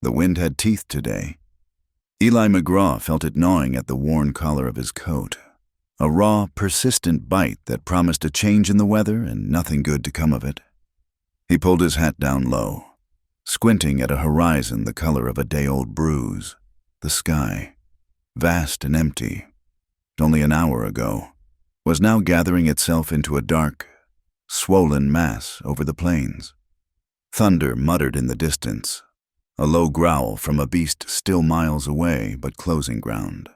The wind had teeth today. Eli McGraw felt it gnawing at the worn collar of his coat. A raw, persistent bite that promised a change in the weather and nothing good to come of it. He pulled his hat down low, squinting at a horizon the color of a day-old bruise. The sky, vast and empty, only an hour ago, was now gathering itself into a dark, swollen mass over the plains. Thunder muttered in the distance, a low growl from a beast still miles away but closing ground.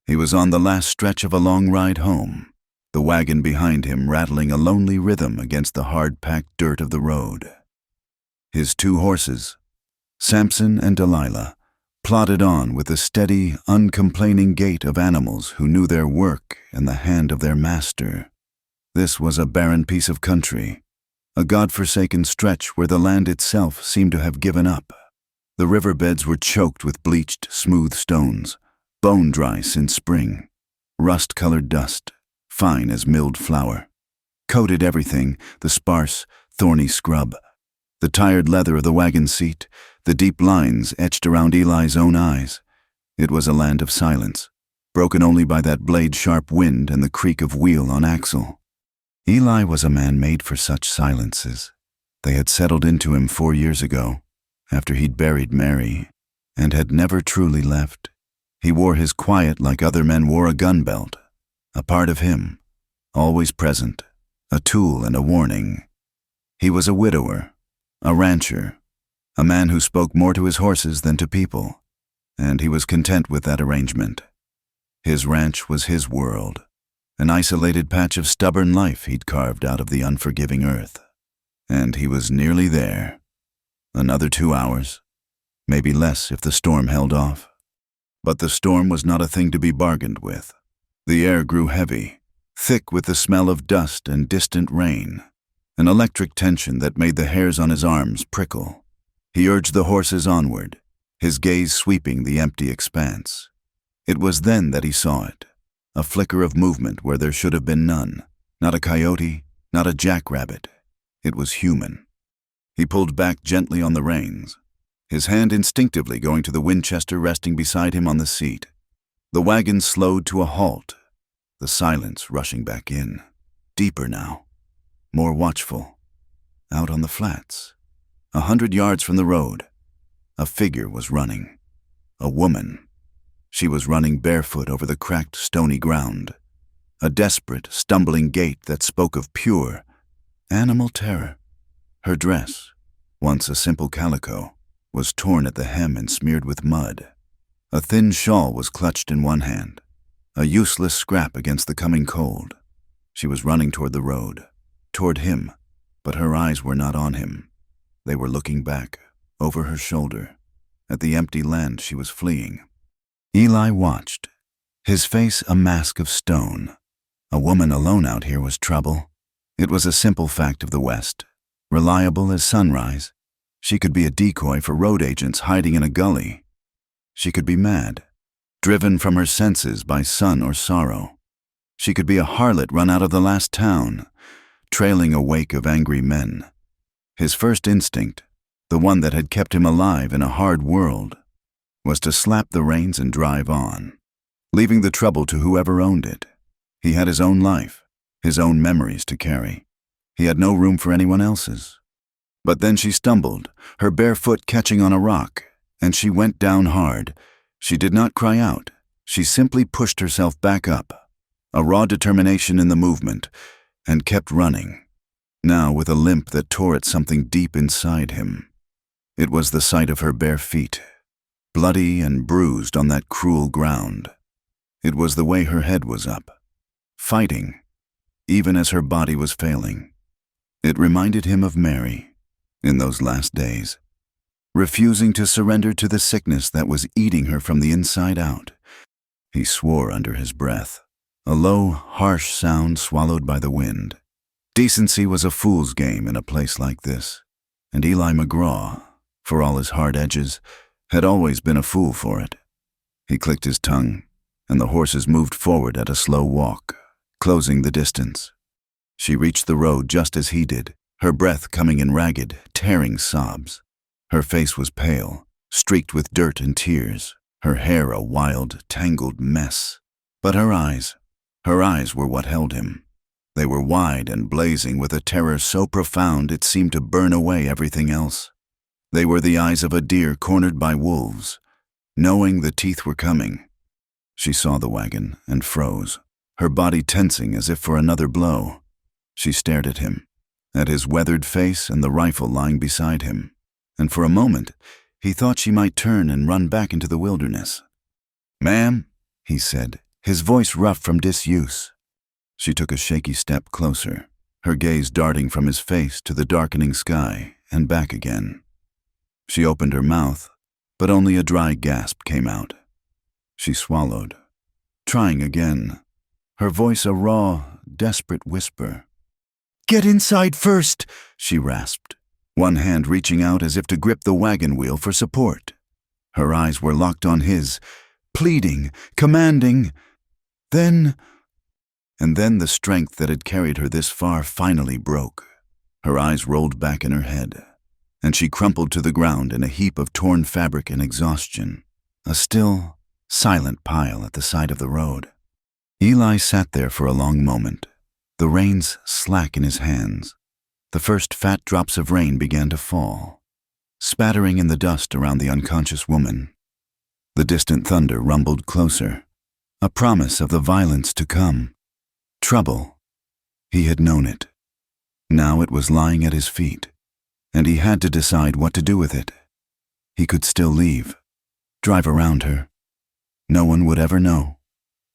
He was on the last stretch of a long ride home, the wagon behind him rattling a lonely rhythm against the hard-packed dirt of the road. His two horses, Samson and Delilah, plodded on with the steady, uncomplaining gait of animals who knew their work and the hand of their master. This was a barren piece of country, a god-forsaken stretch where the land itself seemed to have given up. The riverbeds were choked with bleached, smooth stones, bone-dry since spring. Rust-colored dust, fine as milled flour, coated everything, the sparse, thorny scrub. The tired leather of the wagon seat, the deep lines etched around Eli's own eyes. It was a land of silence, broken only by that blade-sharp wind and the creak of wheel on axle. Eli was a man made for such silences. They had settled into him 4 years ago, after he'd buried Mary, and had never truly left. He wore his quiet like other men wore a gun belt, a part of him, always present, a tool and a warning. He was a widower, a rancher, a man who spoke more to his horses than to people, and he was content with that arrangement. His ranch was his world, an isolated patch of stubborn life he'd carved out of the unforgiving earth. And he was nearly there. Another 2 hours, maybe less if the storm held off. But the storm was not a thing to be bargained with. The air grew heavy, thick with the smell of dust and distant rain, an electric tension that made the hairs on his arms prickle. He urged the horses onward, his gaze sweeping the empty expanse. It was then that he saw it, a flicker of movement where there should have been none, not a coyote, not a jackrabbit. It was human. He pulled back gently on the reins, his hand instinctively going to the Winchester resting beside him on the seat. The wagon slowed to a halt, the silence rushing back in, deeper now, more watchful. Out on the flats, 100 yards from the road, a figure was running. A woman. She was running barefoot over the cracked, stony ground, a desperate, stumbling gait that spoke of pure, animal terror. Her dress, once a simple calico, was torn at the hem and smeared with mud. A thin shawl was clutched in one hand, a useless scrap against the coming cold. She was running toward the road, toward him, but her eyes were not on him. They were looking back, over her shoulder, at the empty land she was fleeing. Eli watched, his face a mask of stone. A woman alone out here was trouble. It was a simple fact of the West, reliable as sunrise. She could be a decoy for road agents hiding in a gully. She could be mad, driven from her senses by sun or sorrow. She could be a harlot run out of the last town, trailing a wake of angry men. His first instinct, the one that had kept him alive in a hard world, was to slap the reins and drive on, leaving the trouble to whoever owned it. He had his own life, his own memories to carry. He had no room for anyone else's. But then she stumbled, her bare foot catching on a rock, and she went down hard. She did not cry out. She simply pushed herself back up, a raw determination in the movement, and kept running, now with a limp that tore at something deep inside him. It was the sight of her bare feet, bloody and bruised on that cruel ground. It was the way her head was up, fighting, even as her body was failing. It reminded him of Mary, in those last days, refusing to surrender to the sickness that was eating her from the inside out. He swore under his breath, a low, harsh sound swallowed by the wind. Decency was a fool's game in a place like this, and Eli McGraw, for all his hard edges, had always been a fool for it. He clicked his tongue, and the horses moved forward at a slow walk, closing the distance. She reached the road just as he did, her breath coming in ragged, tearing sobs. Her face was pale, streaked with dirt and tears, her hair a wild, tangled mess. But her eyes were what held him. They were wide and blazing with a terror so profound it seemed to burn away everything else. They were the eyes of a deer cornered by wolves, knowing the teeth were coming. She saw the wagon and froze, her body tensing as if for another blow. She stared at him, at his weathered face and the rifle lying beside him, and for a moment he thought she might turn and run back into the wilderness. "Ma'am," he said, his voice rough from disuse. She took a shaky step closer, her gaze darting from his face to the darkening sky and back again. She opened her mouth, but only a dry gasp came out. She swallowed, trying again, her voice a raw, desperate whisper. "Get inside first," she rasped, one hand reaching out as if to grip the wagon wheel for support. Her eyes were locked on his, pleading, commanding. Then the strength that had carried her this far finally broke. Her eyes rolled back in her head, and she crumpled to the ground in a heap of torn fabric and exhaustion, a still, silent pile at the side of the road. Eli sat there for a long moment, the reins slack in his hands. The first fat drops of rain began to fall, spattering in the dust around the unconscious woman. The distant thunder rumbled closer, a promise of the violence to come. Trouble. He had known it. Now it was lying at his feet, and he had to decide what to do with it. He could still leave, drive around her. No one would ever know.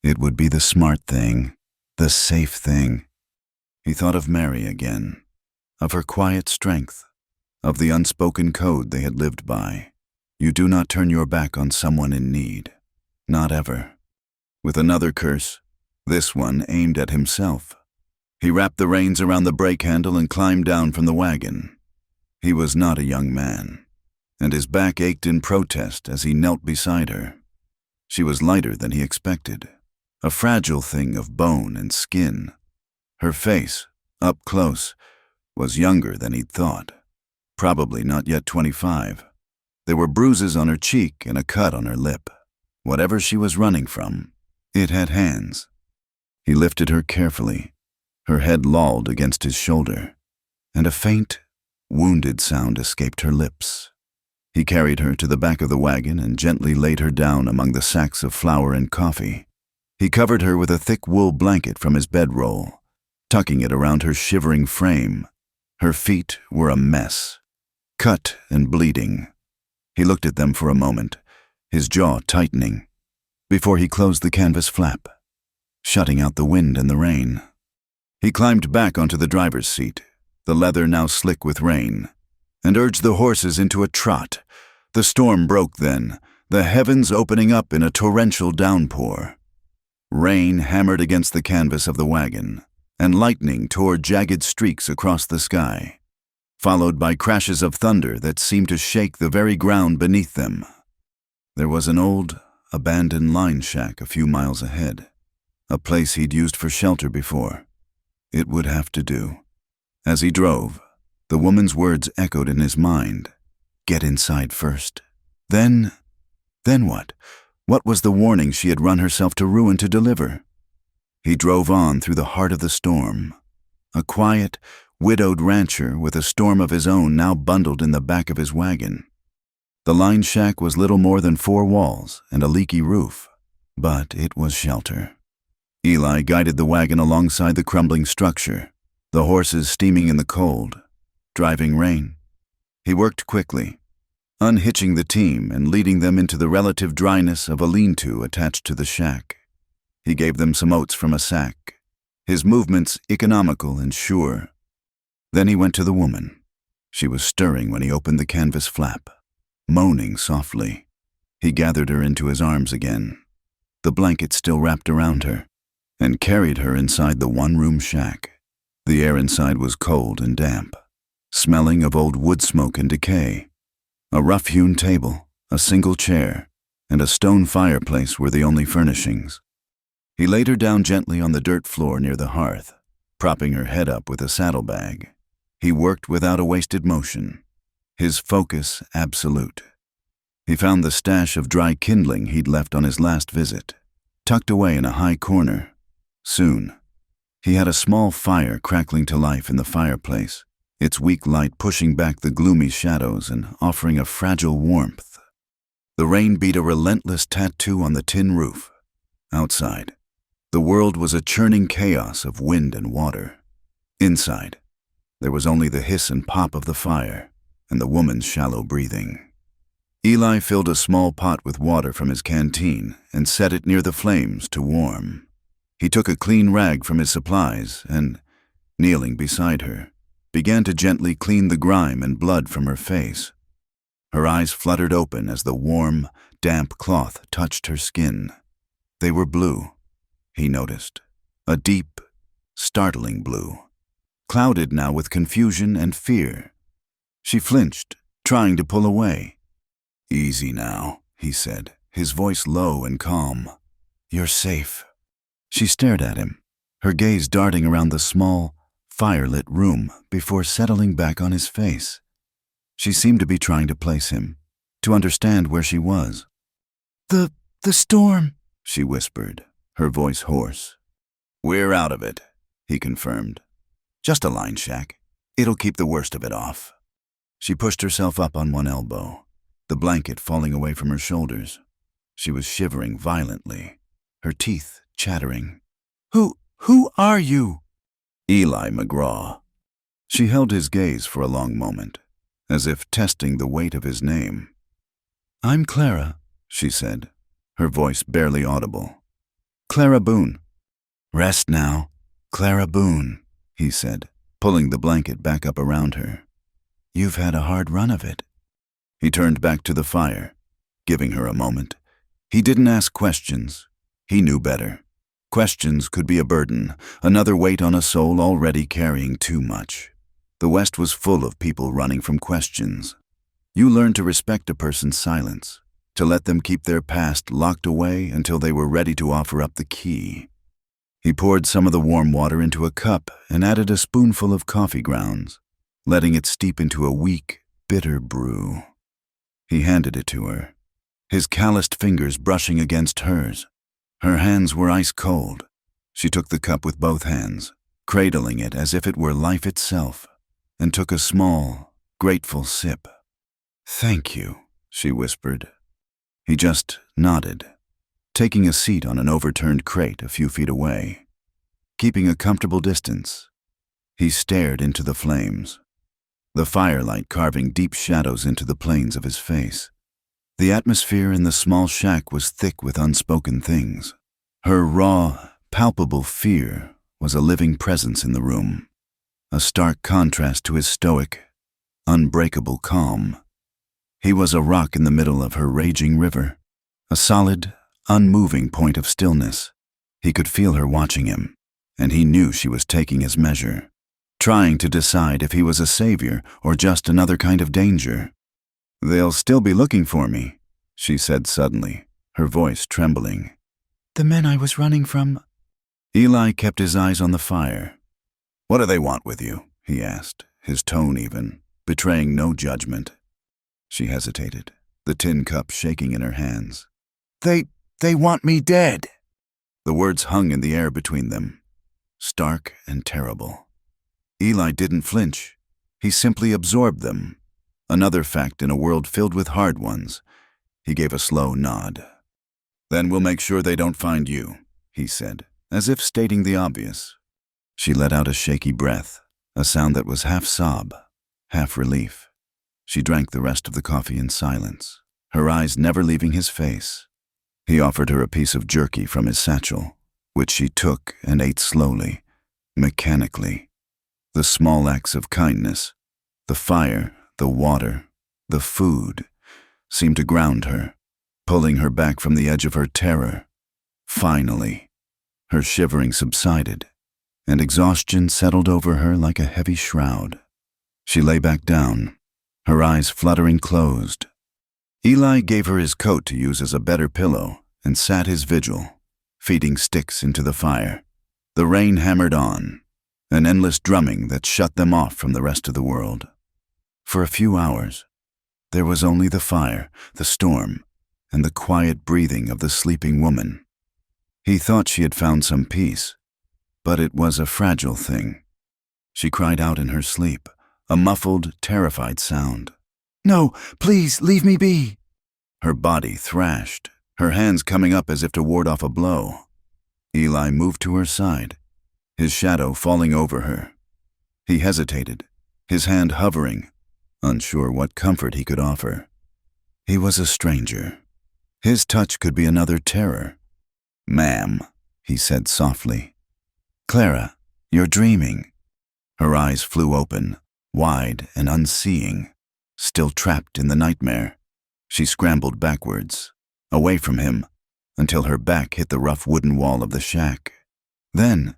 It would be the smart thing, the safe thing. He thought of Mary again, of her quiet strength, of the unspoken code they had lived by. You do not turn your back on someone in need. Not ever. With another curse, this one aimed at himself. He wrapped the reins around the brake handle and climbed down from the wagon. He was not a young man, and his back ached in protest as he knelt beside her. She was lighter than he expected, a fragile thing of bone and skin. Her face, up close, was younger than he'd thought, probably not yet 25. There were bruises on her cheek and a cut on her lip. Whatever she was running from, it had hands. He lifted her carefully, her head lolled against his shoulder, and a faint, wounded sound escaped her lips. He carried her to the back of the wagon and gently laid her down among the sacks of flour and coffee. He covered her with a thick wool blanket from his bedroll, tucking it around her shivering frame. Her feet were a mess, cut and bleeding. He looked at them for a moment, his jaw tightening, before he closed the canvas flap, shutting out the wind and the rain. He climbed back onto the driver's seat, the leather now slick with rain, and urged the horses into a trot. The storm broke then, the heavens opening up in a torrential downpour. Rain hammered against the canvas of the wagon, and lightning tore jagged streaks across the sky, followed by crashes of thunder that seemed to shake the very ground beneath them. There was an old, abandoned line shack a few miles ahead, a place he'd used for shelter before. It would have to do. As he drove, the woman's words echoed in his mind. Get inside first. Then what? What was the warning she had run herself to ruin to deliver? He drove on through the heart of the storm. A quiet, widowed rancher with a storm of his own now bundled in the back of his wagon. The line shack was little more than 4 walls and a leaky roof, but it was shelter. Eli guided the wagon alongside the crumbling structure, the horses steaming in the cold, driving rain. He worked quickly, unhitching the team and leading them into the relative dryness of a lean-to attached to the shack. He gave them some oats from a sack, his movements economical and sure. Then he went to the woman. She was stirring when he opened the canvas flap, moaning softly. He gathered her into his arms again, the blanket still wrapped around her, and carried her inside the one-room shack. The air inside was cold and damp, smelling of old wood smoke and decay. A rough-hewn table, a single chair, and a stone fireplace were the only furnishings. He laid her down gently on the dirt floor near the hearth, propping her head up with a saddlebag. He worked without a wasted motion, his focus absolute. He found the stash of dry kindling he'd left on his last visit, tucked away in a high corner. Soon, he had a small fire crackling to life in the fireplace, its weak light pushing back the gloomy shadows and offering a fragile warmth. The rain beat a relentless tattoo on the tin roof. Outside, the world was a churning chaos of wind and water. Inside, there was only the hiss and pop of the fire and the woman's shallow breathing. Eli filled a small pot with water from his canteen and set it near the flames to warm. He took a clean rag from his supplies and, kneeling beside her, began to gently clean the grime and blood from her face. Her eyes fluttered open as the warm, damp cloth touched her skin. They were blue, he noticed, a deep, startling blue, clouded now with confusion and fear. She flinched, trying to pull away. "Easy now," he said, his voice low and calm. "You're safe." She stared at him, her gaze darting around the small, fire-lit room before settling back on his face. She seemed to be trying to place him, to understand where she was. The storm," she whispered, her voice hoarse. "We're out of it," he confirmed. "Just a line shack. It'll keep the worst of it off." She pushed herself up on one elbow, the blanket falling away from her shoulders. She was shivering violently, her teeth chattering. Who are you?" "Eli McGraw." She held his gaze for a long moment, as if testing the weight of his name. "I'm Clara," she said, her voice barely audible. "Clara Boone." "Rest now, Clara Boone," he said, pulling the blanket back up around her. "You've had a hard run of it." He turned back to the fire, giving her a moment. He didn't ask questions. He knew better. Questions could be a burden, another weight on a soul already carrying too much. The West was full of people running from questions. You learned to respect a person's silence, to let them keep their past locked away until they were ready to offer up the key. He poured some of the warm water into a cup and added a spoonful of coffee grounds, letting it steep into a weak, bitter brew. He handed it to her, his calloused fingers brushing against hers. Her hands were ice cold. She took the cup with both hands, cradling it as if it were life itself, and took a small, grateful sip. "Thank you," she whispered. He just nodded, taking a seat on an overturned crate a few feet away. Keeping a comfortable distance, he stared into the flames, the firelight carving deep shadows into the planes of his face. The atmosphere in the small shack was thick with unspoken things. Her raw, palpable fear was a living presence in the room, a stark contrast to his stoic, unbreakable calm. He was a rock in the middle of her raging river, a solid, unmoving point of stillness. He could feel her watching him, and he knew she was taking his measure, trying to decide if he was a savior or just another kind of danger. "They'll still be looking for me," she said suddenly, her voice trembling. "The men I was running from." Eli kept his eyes on the fire. "What do they want with you?" he asked, his tone even, betraying no judgment. She hesitated, the tin cup shaking in her hands. They want me dead." The words hung in the air between them, stark and terrible. Eli didn't flinch. He simply absorbed them. Another fact in a world filled with hard ones. He gave a slow nod. "Then we'll make sure they don't find you," he said, as if stating the obvious. She let out a shaky breath, a sound that was half sob, half relief. She drank the rest of the coffee in silence, her eyes never leaving his face. He offered her a piece of jerky from his satchel, which she took and ate slowly, mechanically. The small acts of kindness, the fire, the water, the food, seemed to ground her, pulling her back from the edge of her terror. Finally, her shivering subsided, and exhaustion settled over her like a heavy shroud. She lay back down, her eyes fluttering closed. Eli gave her his coat to use as a better pillow and sat his vigil, feeding sticks into the fire. The rain hammered on, an endless drumming that shut them off from the rest of the world. For a few hours, There was only the fire, the storm, and the quiet breathing of the sleeping woman. He thought she had found some peace, but it was a fragile thing. She cried out in her sleep, a muffled, terrified sound. "No, please, leave me be!" Her body thrashed, her hands coming up as if to ward off a blow. Eli moved to her side, his shadow falling over her. He hesitated, his hand hovering, unsure what comfort he could offer. He was a stranger. His touch could be another terror. "Ma'am," he said softly. "Clara, you're dreaming." Her eyes flew open, wide and unseeing. Still trapped in the nightmare, she scrambled backwards, away from him, until her back hit the rough wooden wall of the shack. Then,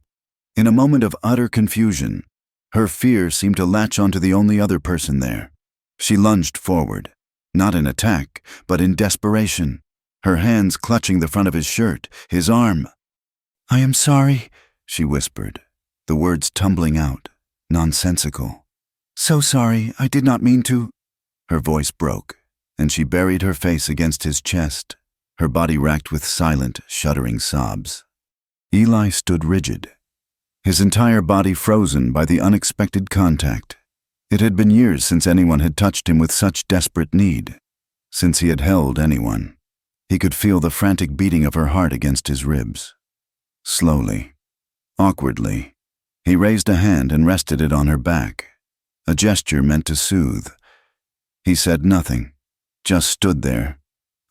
in a moment of utter confusion, her fear seemed to latch onto the only other person there. She lunged forward, not in attack, but in desperation, her hands clutching the front of his shirt, his arm. "I am sorry," she whispered, the words tumbling out, nonsensical. "So sorry, I did not mean to." Her voice broke, and she buried her face against his chest, her body racked with silent, shuddering sobs. Eli stood rigid, his entire body frozen by the unexpected contact. It had been years since anyone had touched him with such desperate need, since he had held anyone. He could feel the frantic beating of her heart against his ribs. Slowly, awkwardly, he raised a hand and rested it on her back, a gesture meant to soothe. He said nothing, just stood there,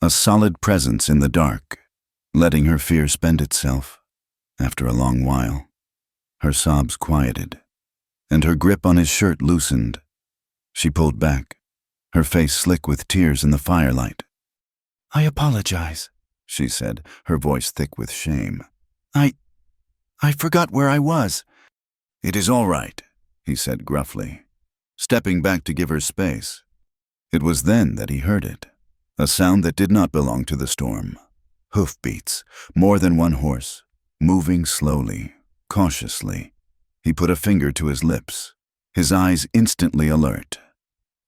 a solid presence in the dark, letting her fear spend itself. After a long while, her sobs quieted, and her grip on his shirt loosened. She pulled back, her face slick with tears in the firelight. "I apologize," she said, her voice thick with shame. I forgot where I was." "It is all right," he said gruffly, stepping back to give her space. It was then that he heard it, a sound that did not belong to the storm. Hoofbeats, more than one horse, moving slowly, cautiously. He put a finger to his lips, his eyes instantly alert.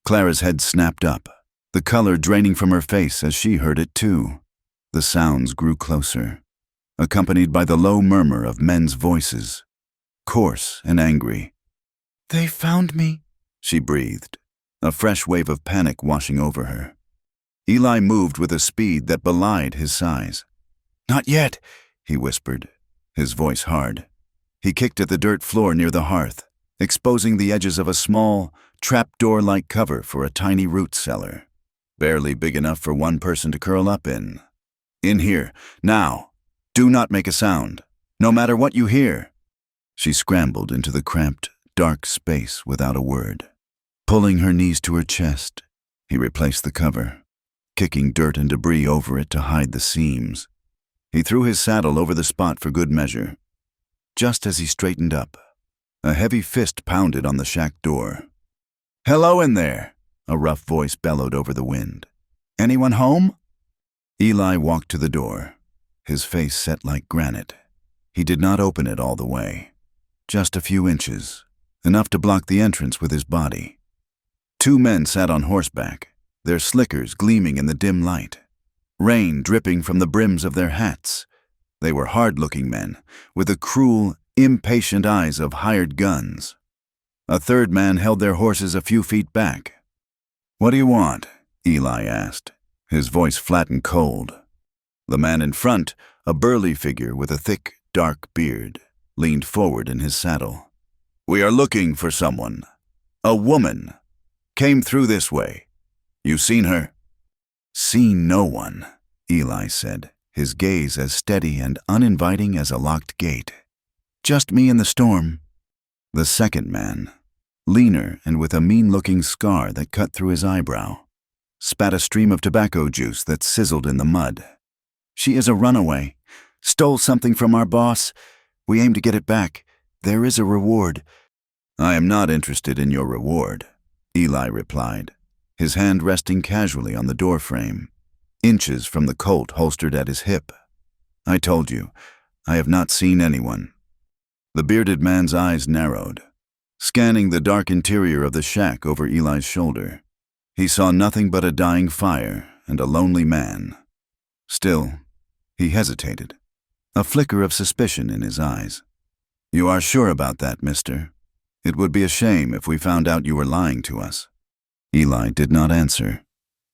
Clara's head snapped up, the color draining from her face as she heard it too. The sounds grew closer, accompanied by the low murmur of men's voices, coarse and angry. "They found me," she breathed, a fresh wave of panic washing over her. Eli moved with a speed that belied his size. "Not yet," he whispered, his voice hard. He kicked at the dirt floor near the hearth, exposing the edges of a small, trapdoor-like cover for a tiny root cellar, barely big enough for one person to curl up in. "In here, now. Do not make a sound, no matter what you hear." She scrambled into the cramped, dark space without a word. Pulling her knees to her chest, he replaced the cover, kicking dirt and debris over it to hide the seams. He threw his saddle over the spot for good measure. Just as he straightened up, a heavy fist pounded on the shack door. "Hello in there," a rough voice bellowed over the wind. "Anyone home?" Eli walked to the door, his face set like granite. He did not open it all the way, just a few inches, enough to block the entrance with his body. Two men sat on horseback, their slickers gleaming in the dim light, rain dripping from the brims of their hats. They were hard-looking men, with the cruel, impatient eyes of hired guns. A third man held their horses a few feet back. "What do you want?" Eli asked, his voice flat and cold. The man in front, a burly figure with a thick, dark beard, leaned forward in his saddle. "We are looking for someone. A woman. Came through this way. You seen her?" "Seen no one," Eli said, his gaze as steady and uninviting as a locked gate. "Just me in the storm." The second man, leaner and with a mean-looking scar that cut through his eyebrow, spat a stream of tobacco juice that sizzled in the mud. "She is a runaway. Stole something from our boss. We aim to get it back. There is a reward." "I am not interested in your reward," Eli replied, his hand resting casually on the doorframe, inches from the Colt holstered at his hip. "I told you, I have not seen anyone." The bearded man's eyes narrowed, scanning the dark interior of the shack over Eli's shoulder. He saw nothing but a dying fire and a lonely man. Still, he hesitated, a flicker of suspicion in his eyes. "You are sure about that, mister? It would be a shame if we found out you were lying to us." Eli did not answer.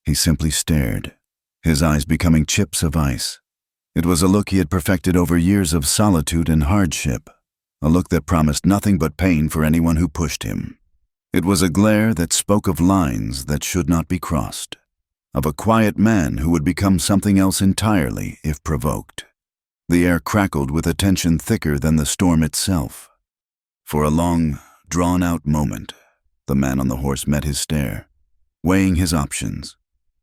He simply stared, his eyes becoming chips of ice. It was a look he had perfected over years of solitude and hardship, a look that promised nothing but pain for anyone who pushed him. It was a glare that spoke of lines that should not be crossed, of a quiet man who would become something else entirely if provoked. The air crackled with a tension thicker than the storm itself. For a long, drawn-out moment, the man on the horse met his stare, weighing his options.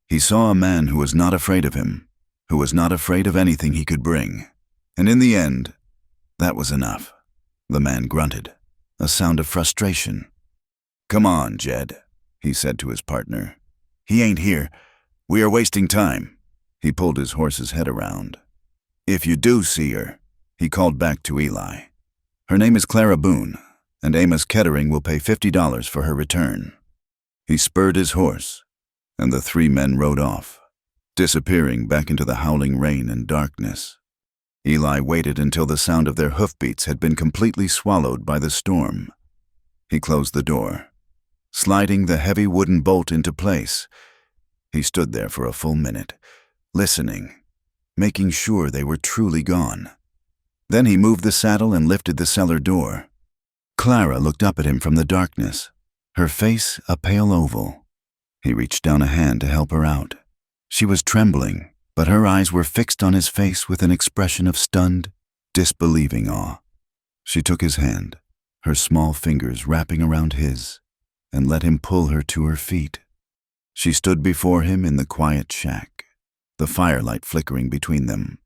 He saw a man who was not afraid of him, who was not afraid of anything he could bring. And in the end, that was enough. The man grunted, a sound of frustration. "Come on, Jed," he said to his partner. "He ain't here. We are wasting time." He pulled his horse's head around. "If you do see her," he called back to Eli. "Her name is Clara Boone, and Amos Kettering will pay $50 for her return." He spurred his horse, and the three men rode off, disappearing back into the howling rain and darkness. Eli waited until the sound of their hoofbeats had been completely swallowed by the storm. He closed the door, sliding the heavy wooden bolt into place. He stood there for a full minute, listening, making sure they were truly gone. Then he moved the saddle and lifted the cellar door. Clara looked up at him from the darkness, her face a pale oval. He reached down a hand to help her out. She was trembling, but her eyes were fixed on his face with an expression of stunned, disbelieving awe. She took his hand, her small fingers wrapping around his, and let him pull her to her feet. She stood before him in the quiet shack, the firelight flickering between them,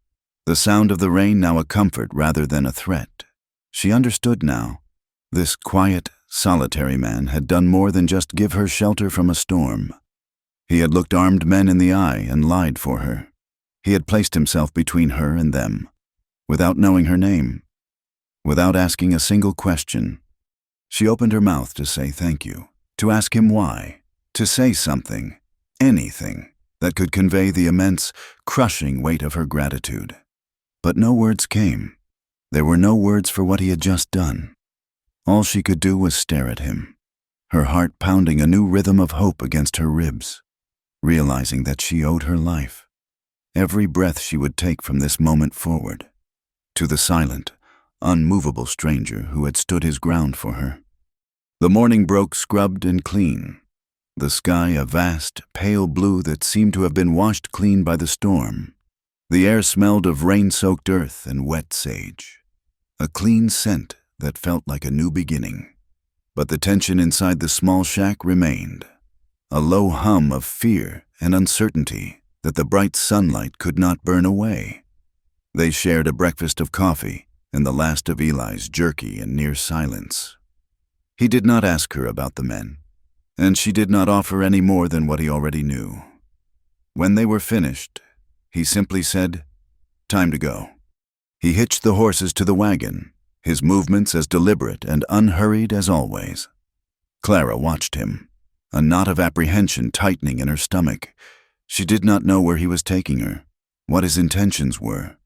the sound of the rain now a comfort rather than a threat. She understood now. This quiet, solitary man had done more than just give her shelter from a storm. He had looked armed men in the eye and lied for her. He had placed himself between her and them, without knowing her name, without asking a single question. She opened her mouth to say thank you, to ask him why, to say something, anything, that could convey the immense, crushing weight of her gratitude. But no words came. There were no words for what he had just done. All she could do was stare at him, her heart pounding a new rhythm of hope against her ribs, realizing that she owed her life, every breath she would take from this moment forward, to the silent, unmovable stranger who had stood his ground for her. The morning broke scrubbed and clean, the sky a vast, pale blue that seemed to have been washed clean by the storm. The air smelled of rain-soaked earth and wet sage, a clean scent that felt like a new beginning. But the tension inside the small shack remained, a low hum of fear and uncertainty that the bright sunlight could not burn away. They shared a breakfast of coffee and the last of Eli's jerky and near silence. He did not ask her about the men, and she did not offer any more than what he already knew. When they were finished, he simply said, "Time to go." He hitched the horses to the wagon, his movements as deliberate and unhurried as always. Clara watched him, a knot of apprehension tightening in her stomach. She did not know where he was taking her, what his intentions were.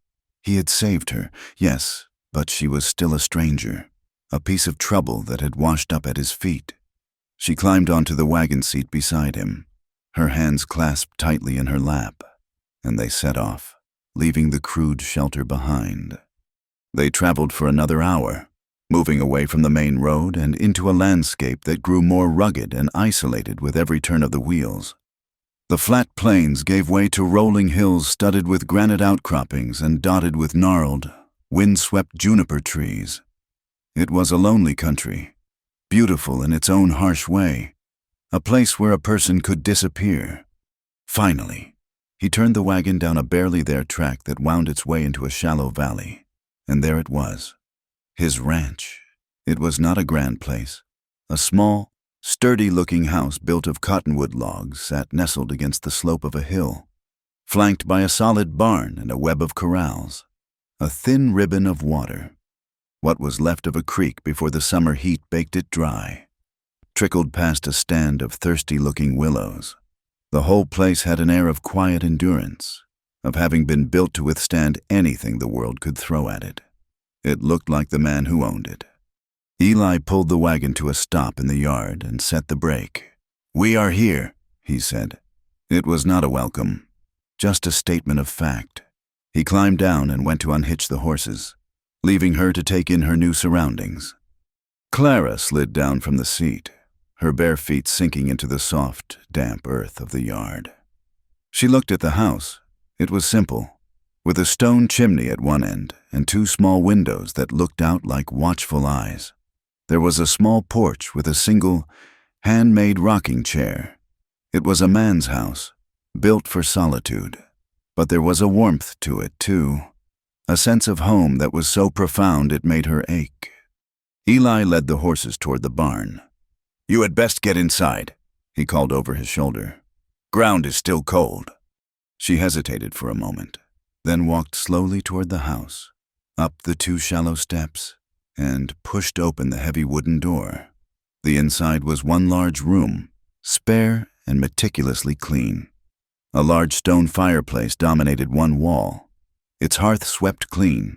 He had saved her, yes, but she was still a stranger, a piece of trouble that had washed up at his feet. She climbed onto the wagon seat beside him, her hands clasped tightly in her lap, and they set off, leaving the crude shelter behind. They traveled for another hour, moving away from the main road and into a landscape that grew more rugged and isolated with every turn of the wheels. The flat plains gave way to rolling hills studded with granite outcroppings and dotted with gnarled, wind-swept juniper trees. It was a lonely country, beautiful in its own harsh way, a place where a person could disappear. Finally, he turned the wagon down a barely there track that wound its way into a shallow valley. And there it was, his ranch. It was not a grand place. A small, sturdy-looking house built of cottonwood logs sat nestled against the slope of a hill, flanked by a solid barn and a web of corrals, a thin ribbon of water, what was left of a creek before the summer heat baked it dry. trickled past a stand of thirsty-looking willows. The whole place had an air of quiet endurance, of having been built to withstand anything the world could throw at it. It looked like the man who owned it. Eli pulled the wagon to a stop in the yard and set the brake. "We are here," he said. It was not a welcome, just a statement of fact. He climbed down and went to unhitch the horses, leaving her to take in her new surroundings. Clara slid down from the seat, her bare feet sinking into the soft, damp earth of the yard. She looked at the house. It was simple, with a stone chimney at one end and two small windows that looked out like watchful eyes. There was a small porch with a single, handmade rocking chair. It was a man's house, built for solitude, but there was a warmth to it, too, a sense of home that was so profound it made her ache. Eli led the horses toward the barn. "You had best get inside," he called over his shoulder. "Ground is still cold." She hesitated for a moment, then walked slowly toward the house, up the two shallow steps, and pushed open the heavy wooden door. The inside was one large room, spare and meticulously clean. A large stone fireplace dominated one wall, its hearth swept clean.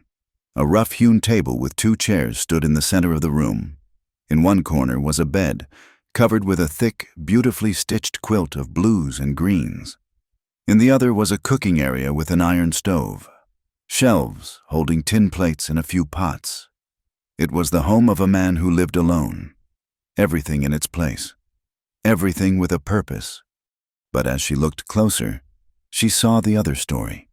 A rough-hewn table with two chairs stood in the center of the room. In one corner was a bed, covered with a thick, beautifully stitched quilt of blues and greens. In the other was a cooking area with an iron stove, shelves holding tin plates and a few pots. It was the home of a man who lived alone. Everything in its place. Everything with a purpose. But as she looked closer, she saw the other story.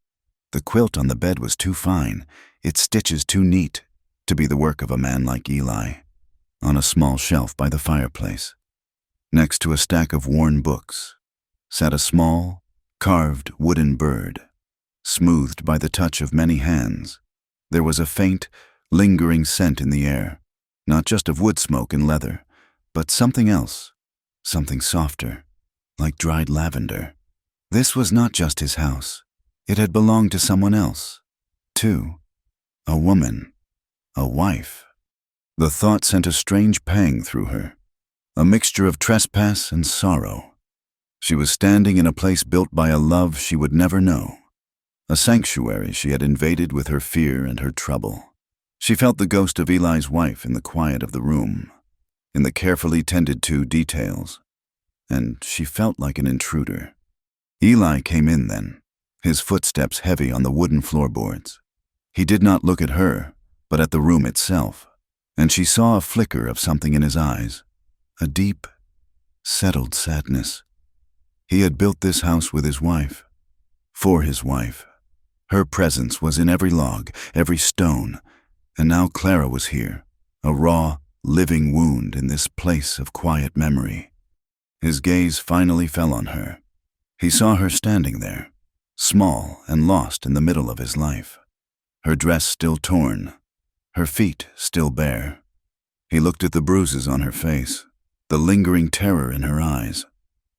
The quilt on the bed was too fine, its stitches too neat, to be the work of a man like Eli. On a small shelf by the fireplace, next to a stack of worn books, sat a small, carved wooden bird, smoothed by the touch of many hands. There was a faint, lingering scent in the air, not just of wood smoke and leather, but something else, something softer, like dried lavender. This was not just his house. It had belonged to someone else, too. A woman, a wife. The thought sent a strange pang through her, a mixture of trespass and sorrow. She was standing in a place built by a love she would never know, a sanctuary she had invaded with her fear and her trouble. She felt the ghost of Eli's wife in the quiet of the room, in the carefully tended-to details, and she felt like an intruder. Eli came in then, his footsteps heavy on the wooden floorboards. He did not look at her, but at the room itself, and she saw a flicker of something in his eyes, a deep, settled sadness. He had built this house with his wife, for his wife. Her presence was in every log, every stone, and now Clara was here, a raw, living wound in this place of quiet memory. His gaze finally fell on her. He saw her standing there, small and lost in the middle of his life, her dress still torn, her feet still bare. He looked at the bruises on her face, the lingering terror in her eyes.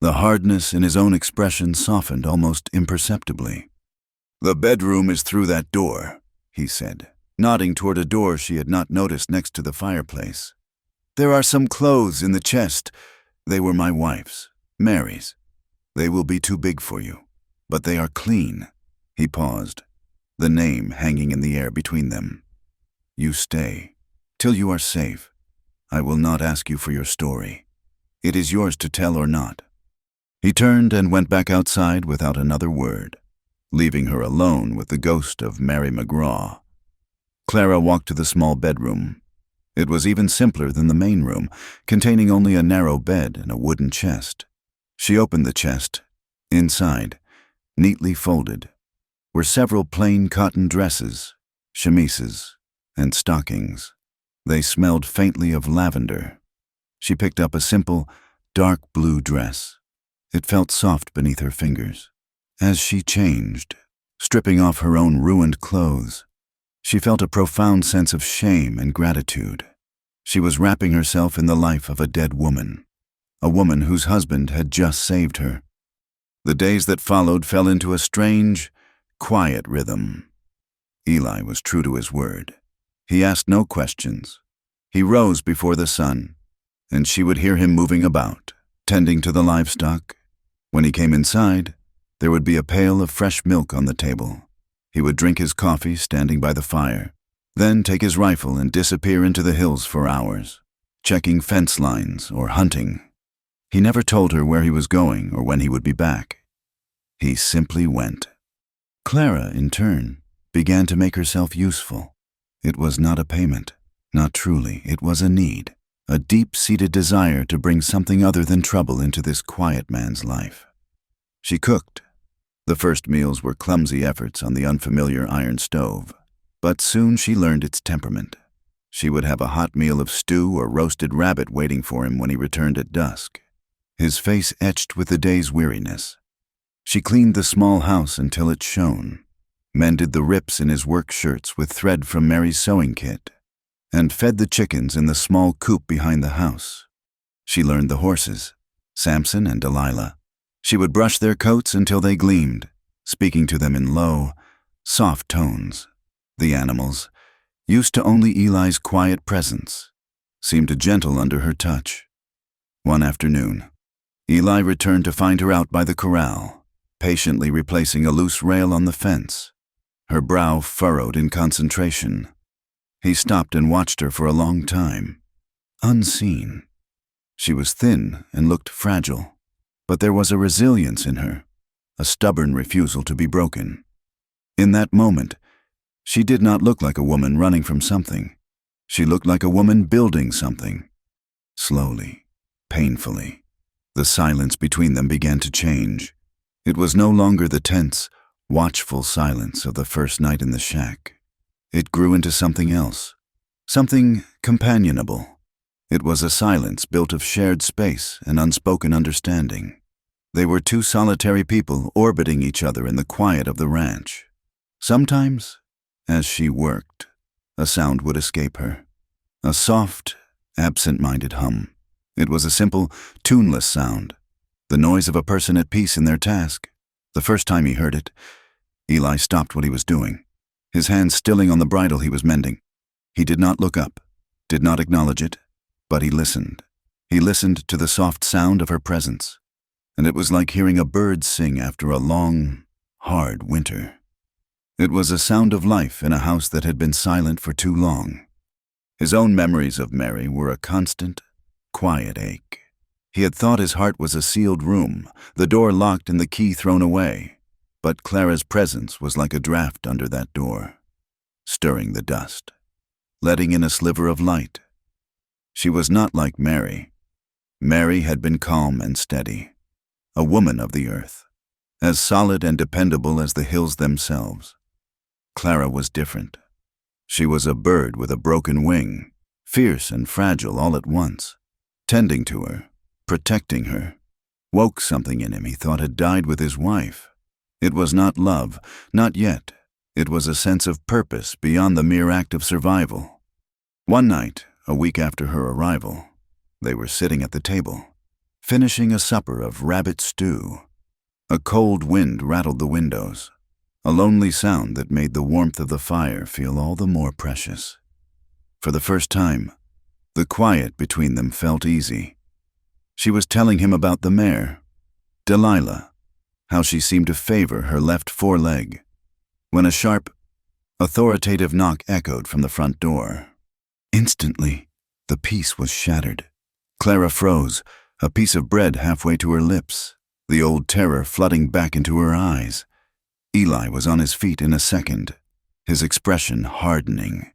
The hardness in his own expression softened almost imperceptibly. "The bedroom is through that door," he said, nodding toward a door she had not noticed next to the fireplace. "There are some clothes in the chest. They were my wife's, Mary's. They will be too big for you, but they are clean." He paused, the name hanging in the air between them. "You stay, till you are safe. I will not ask you for your story. It is yours to tell or not." He turned and went back outside without another word, leaving her alone with the ghost of Mary McGraw. Clara walked to the small bedroom. It was even simpler than the main room, containing only a narrow bed and a wooden chest. She opened the chest. Inside, neatly folded, were several plain cotton dresses, chemises, and stockings. They smelled faintly of lavender. She picked up a simple, dark blue dress. It felt soft beneath her fingers. As she changed, stripping off her own ruined clothes, she felt a profound sense of shame and gratitude. She was wrapping herself in the life of a dead woman, a woman whose husband had just saved her. The days that followed fell into a strange, quiet rhythm. Eli was true to his word. He asked no questions. He rose before the sun, and she would hear him moving about, tending to the livestock. When he came inside, there would be a pail of fresh milk on the table. He would drink his coffee standing by the fire, then take his rifle and disappear into the hills for hours, checking fence lines or hunting. He never told her where he was going or when he would be back. He simply went. Clara, in turn, began to make herself useful. It was not a payment, not truly. It was a need, a deep-seated desire to bring something other than trouble into this quiet man's life. She cooked. The first meals were clumsy efforts on the unfamiliar iron stove, but soon she learned its temperament. She would have a hot meal of stew or roasted rabbit waiting for him when he returned at dusk, his face etched with the day's weariness. She cleaned the small house until it shone, mended the rips in his work shirts with thread from Mary's sewing kit, and fed the chickens in the small coop behind the house. She learned the horses, Samson and Delilah. She would brush their coats until they gleamed, speaking to them in low, soft tones. The animals, used to only Eli's quiet presence, seemed gentle under her touch. One afternoon, Eli returned to find her out by the corral, patiently replacing a loose rail on the fence, her brow furrowed in concentration. He stopped and watched her for a long time, unseen. She was thin and looked fragile, but there was a resilience in her, a stubborn refusal to be broken. In that moment, she did not look like a woman running from something. She looked like a woman building something. Slowly, painfully, the silence between them began to change. It was no longer the tense, watchful silence of the first night in the shack. It grew into something else, something companionable. It was a silence built of shared space and unspoken understanding. They were two solitary people orbiting each other in the quiet of the ranch. Sometimes, as she worked, a sound would escape her, a soft, absent-minded hum. It was a simple, tuneless sound, the noise of a person at peace in their task. The first time he heard it, Eli stopped what he was doing, his hand stilling on the bridle he was mending. He did not look up, did not acknowledge it, but he listened. He listened to the soft sound of her presence, and it was like hearing a bird sing after a long, hard winter. It was a sound of life in a house that had been silent for too long. His own memories of Mary were a constant, quiet ache. He had thought his heart was a sealed room, the door locked and the key thrown away. But Clara's presence was like a draft under that door, stirring the dust, letting in a sliver of light. She was not like Mary. Mary had been calm and steady, a woman of the earth, as solid and dependable as the hills themselves. Clara was different. She was a bird with a broken wing, fierce and fragile all at once. Tending to her, protecting her, woke something in him he thought had died with his wife. It was not love, not yet. It was a sense of purpose beyond the mere act of survival. One night, a week after her arrival, they were sitting at the table, finishing a supper of rabbit stew. A cold wind rattled the windows, a lonely sound that made the warmth of the fire feel all the more precious. For the first time, the quiet between them felt easy. She was telling him about the mare, Delilah, how she seemed to favor her left foreleg, when a sharp, authoritative knock echoed from the front door. Instantly, the peace was shattered. Clara froze, a piece of bread halfway to her lips, the old terror flooding back into her eyes. Eli was on his feet in a second, his expression hardening.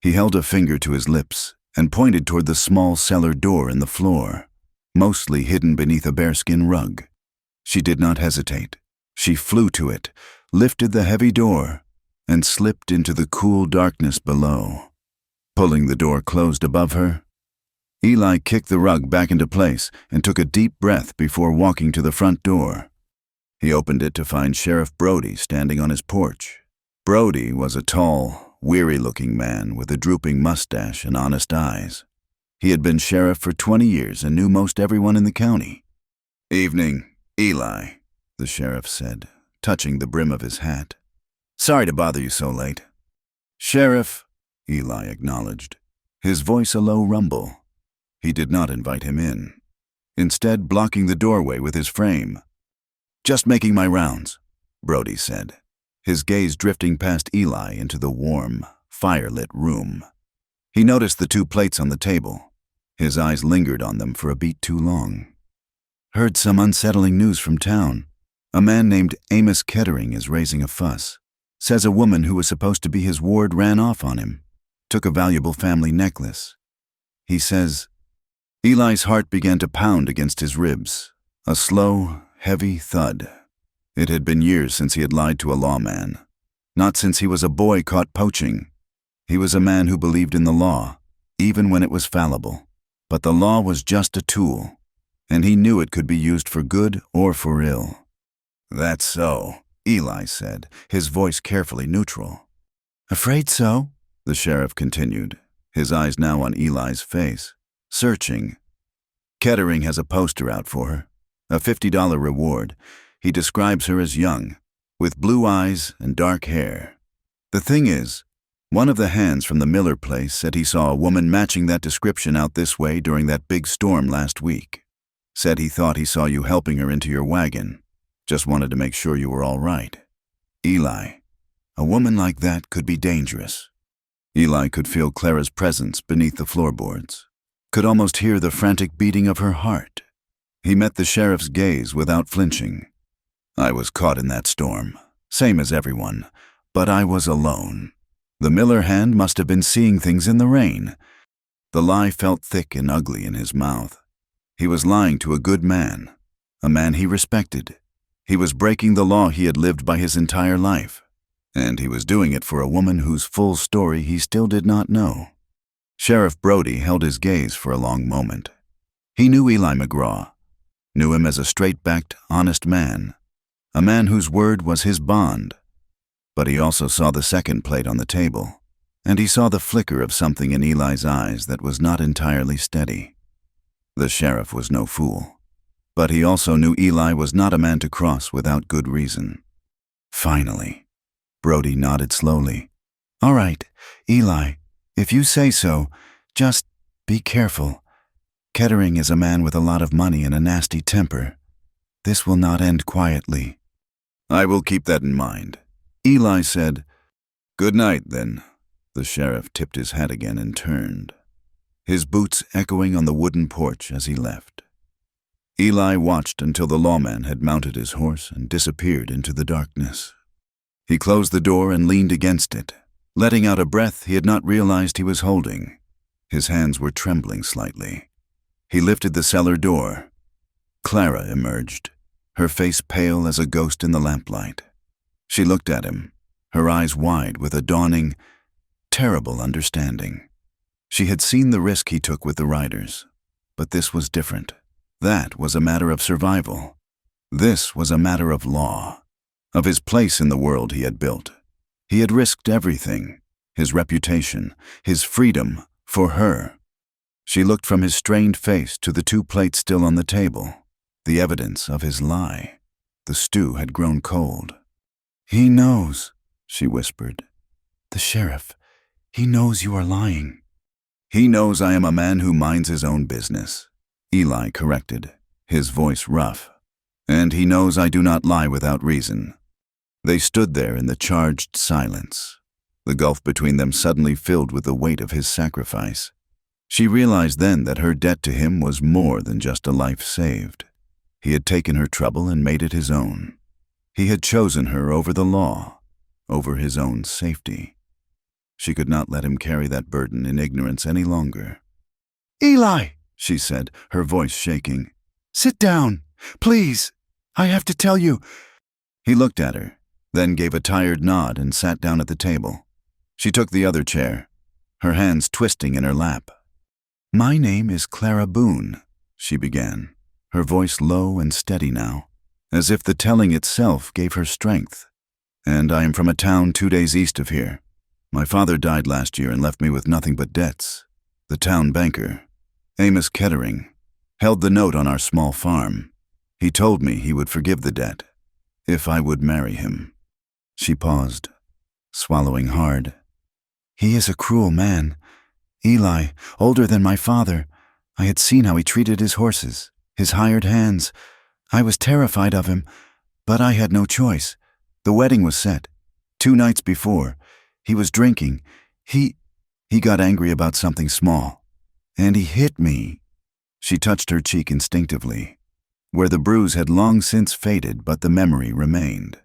He held a finger to his lips and pointed toward the small cellar door in the floor, mostly hidden beneath a bearskin rug. She did not hesitate. She flew to it, lifted the heavy door, and slipped into the cool darkness below. Pulling the door closed above her, Eli kicked the rug back into place and took a deep breath before walking to the front door. He opened it to find Sheriff Brody standing on his porch. Brody was a tall, weary-looking man with a drooping mustache and honest eyes. He had been sheriff for 20 years and knew most everyone in the county. "Evening, Eli," the sheriff said, touching the brim of his hat. "Sorry to bother you so late." "Sheriff," Eli acknowledged, his voice a low rumble. He did not invite him in, instead blocking the doorway with his frame. "Just making my rounds," Brody said, his gaze drifting past Eli into the warm, fire-lit room. He noticed the 2 plates on the table. His eyes lingered on them for a beat too long. "Heard some unsettling news from town. A man named Amos Kettering is raising a fuss. Says a woman who was supposed to be his ward ran off on him. Took a valuable family necklace. He says—" Eli's heart began to pound against his ribs, a slow, heavy thud. It had been years since he had lied to a lawman. Not since he was a boy caught poaching. He was a man who believed in the law, even when it was fallible. But the law was just a tool, and he knew it could be used for good or for ill. "That's so," Eli said, his voice carefully neutral. "Afraid so," the sheriff continued, his eyes now on Eli's face, searching. "Kettering has a poster out for her, a $50 reward. He describes her as young, with blue eyes and dark hair. The thing is, one of the hands from the Miller place said he saw a woman matching that description out this way during that big storm last week. Said he thought he saw you helping her into your wagon. Just wanted to make sure you were all right. Eli, a woman like that could be dangerous." Eli could feel Clara's presence beneath the floorboards, could almost hear the frantic beating of her heart. He met the sheriff's gaze without flinching. "I was caught in that storm, same as everyone, but I was alone. The Miller hand must have been seeing things in the rain." The lie felt thick and ugly in his mouth. He was lying to a good man, a man he respected. He was breaking the law he had lived by his entire life, and he was doing it for a woman whose full story he still did not know. Sheriff Brody held his gaze for a long moment. He knew Eli McGraw, knew him as a straight-backed, honest man, a man whose word was his bond. But he also saw the second plate on the table, and he saw the flicker of something in Eli's eyes that was not entirely steady. The sheriff was no fool, but he also knew Eli was not a man to cross without good reason. Finally, Brody nodded slowly. "All right, Eli, if you say so, just be careful. Kettering is a man with a lot of money and a nasty temper. This will not end quietly." "I will keep that in mind," Eli said. "Good night, then." The sheriff tipped his hat again and turned, his boots echoing on the wooden porch as he left. Eli watched until the lawman had mounted his horse and disappeared into the darkness. He closed the door and leaned against it, letting out a breath he had not realized he was holding. His hands were trembling slightly. He lifted the cellar door. Clara emerged, her face pale as a ghost in the lamplight. She looked at him, her eyes wide with a dawning, terrible understanding. She had seen the risk he took with the riders, but this was different. That was a matter of survival. This was a matter of law, of his place in the world he had built. He had risked everything, his reputation, his freedom, for her. She looked from his strained face to the 2 plates still on the table, the evidence of his lie. The stew had grown cold. "He knows," she whispered. "The sheriff, he knows you are lying." "He knows I am a man who minds his own business," Eli corrected, his voice rough. "And he knows I do not lie without reason." They stood there in the charged silence, the gulf between them suddenly filled with the weight of his sacrifice. She realized then that her debt to him was more than just a life saved. He had taken her trouble and made it his own. He had chosen her over the law, over his own safety. She could not let him carry that burden in ignorance any longer. "Eli," she said, her voice shaking. "Sit down, please. I have to tell you." He looked at her, then gave a tired nod and sat down at the table. She took the other chair, her hands twisting in her lap. "My name is Clara Boone," she began, her voice low and steady now, as if the telling itself gave her strength. "And I am from a town 2 days east of here. My father died last year and left me with nothing but debts. The town banker, Amos Kettering, held the note on our small farm. He told me he would forgive the debt, if I would marry him." She paused, swallowing hard. "He is a cruel man. Eli, older than my father. I had seen how he treated his horses, his hired hands. I was terrified of him, but I had no choice. The wedding was set. 2 nights before, he was drinking. He got angry about something small, and he hit me. She touched her cheek instinctively, where the bruise had long since faded, but the memory remained.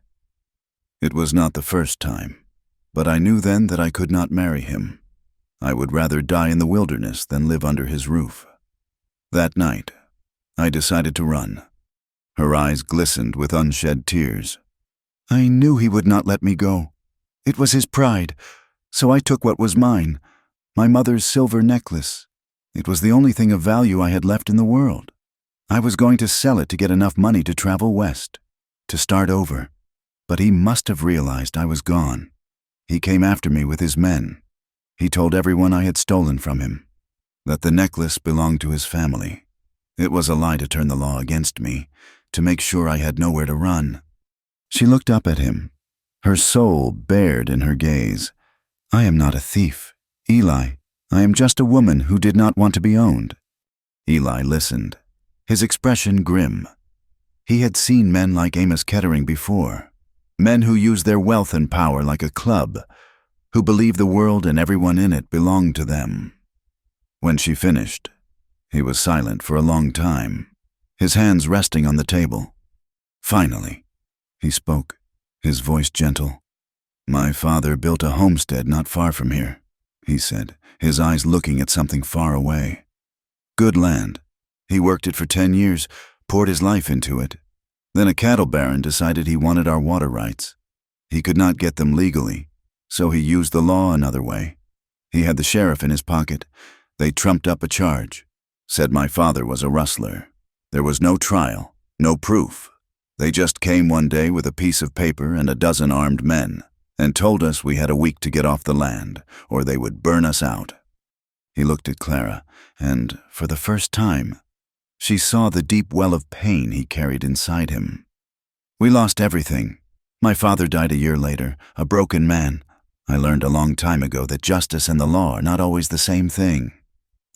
It was not the first time, but I knew then that I could not marry him. I would rather die in the wilderness than live under his roof. That night, I decided to run. Her eyes glistened with unshed tears. I knew he would not let me go. It was his pride, so I took what was mine, my mother's silver necklace. It was the only thing of value I had left in the world. I was going to sell it to get enough money to travel west, to start over. But he must have realized I was gone. He came after me with his men. He told everyone I had stolen from him, that the necklace belonged to his family. It was a lie to turn the law against me, to make sure I had nowhere to run. She looked up at him, her soul bared in her gaze. I am not a thief, Eli. I am just a woman who did not want to be owned. Eli listened, his expression grim. He had seen men like Amos Kettering before, men who used their wealth and power like a club, who believed the world and everyone in it belonged to them. When she finished, he was silent for a long time, his hands resting on the table. Finally, he spoke, his voice gentle. My father built a homestead not far from here, he said, his eyes looking at something far away. Good land. He worked it for 10 years, poured his life into it. Then a cattle baron decided he wanted our water rights. He could not get them legally, so he used the law another way. He had the sheriff in his pocket. They trumped up a charge, said my father was a rustler. There was no trial, no proof. They just came one day with a piece of paper and a dozen armed men, and told us we had a week to get off the land, or they would burn us out. He looked at Clara, and, for the first time, she saw the deep well of pain he carried inside him. We lost everything. My father died a year later, a broken man. I learned a long time ago that justice and the law are not always the same thing.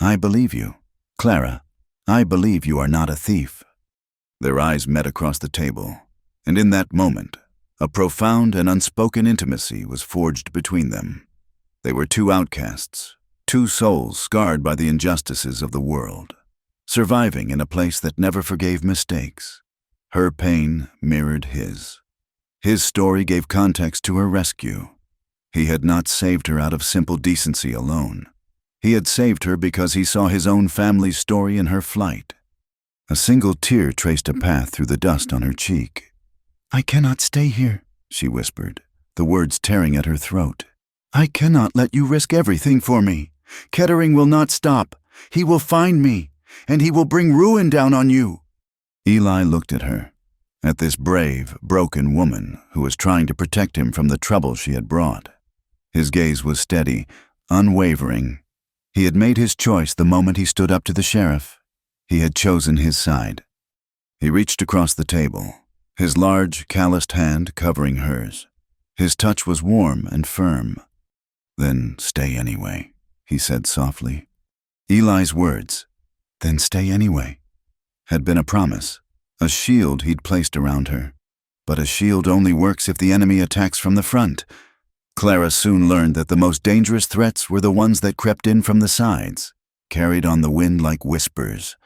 I believe you, Clara. I believe you are not a thief. Their eyes met across the table, and in that moment, a profound and unspoken intimacy was forged between them. They were 2 outcasts, 2 souls scarred by the injustices of the world, surviving in a place that never forgave mistakes. Her pain mirrored his. His story gave context to her rescue. He had not saved her out of simple decency alone. He had saved her because he saw his own family's story in her flight. A single tear traced a path through the dust on her cheek. I cannot stay here, she whispered, the words tearing at her throat. I cannot let you risk everything for me. Kettering will not stop. He will find me, and he will bring ruin down on you. Eli looked at her, at this brave, broken woman who was trying to protect him from the trouble she had brought. His gaze was steady, unwavering. He had made his choice the moment he stood up to the sheriff. He had chosen his side. He reached across the table, his large, calloused hand covering hers. His touch was warm and firm. Then stay anyway, he said softly. Eli's words, then stay anyway, had been a promise, a shield he'd placed around her. But a shield only works if the enemy attacks from the front. Clara soon learned that the most dangerous threats were the ones that crept in from the sides, carried on the wind like whispers.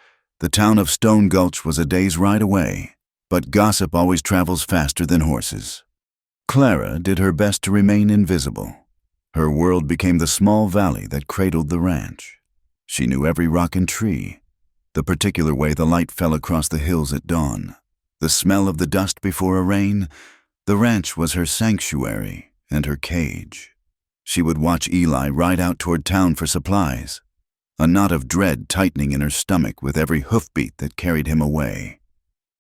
The town of Stone Gulch was a day's ride away, but gossip always travels faster than horses. Clara did her best to remain invisible. Her world became the small valley that cradled the ranch. She knew every rock and tree, the particular way the light fell across the hills at dawn, the smell of the dust before a rain. The ranch was her sanctuary and her cage. She would watch Eli ride out toward town for supplies, a knot of dread tightening in her stomach with every hoofbeat that carried him away.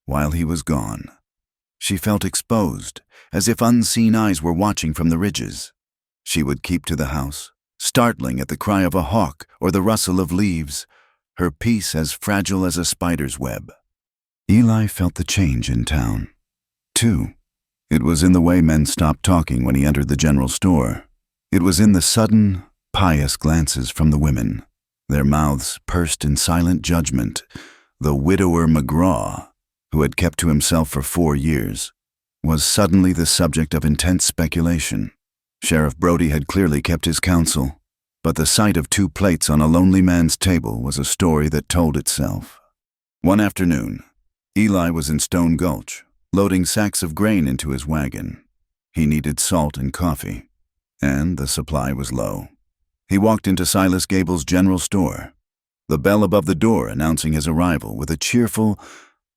While he was gone, she felt exposed, as if unseen eyes were watching from the ridges. She would keep to the house, startling at the cry of a hawk or the rustle of leaves, her peace as fragile as a spider's web. Eli felt the change in town, too. It was in the way men stopped talking when he entered the general store. It was in the sudden, pious glances from the women, Their mouths pursed in silent judgment. The widower McGraw, who had kept to himself for 4 years, was suddenly the subject of intense speculation. Sheriff Brody had clearly kept his counsel, but the sight of 2 plates on a lonely man's table was a story that told itself. One afternoon, Eli was in Stone Gulch, loading sacks of grain into his wagon. He needed salt and coffee, and the supply was low. He walked into Silas Gable's general store, the bell above the door announcing his arrival with a cheerful,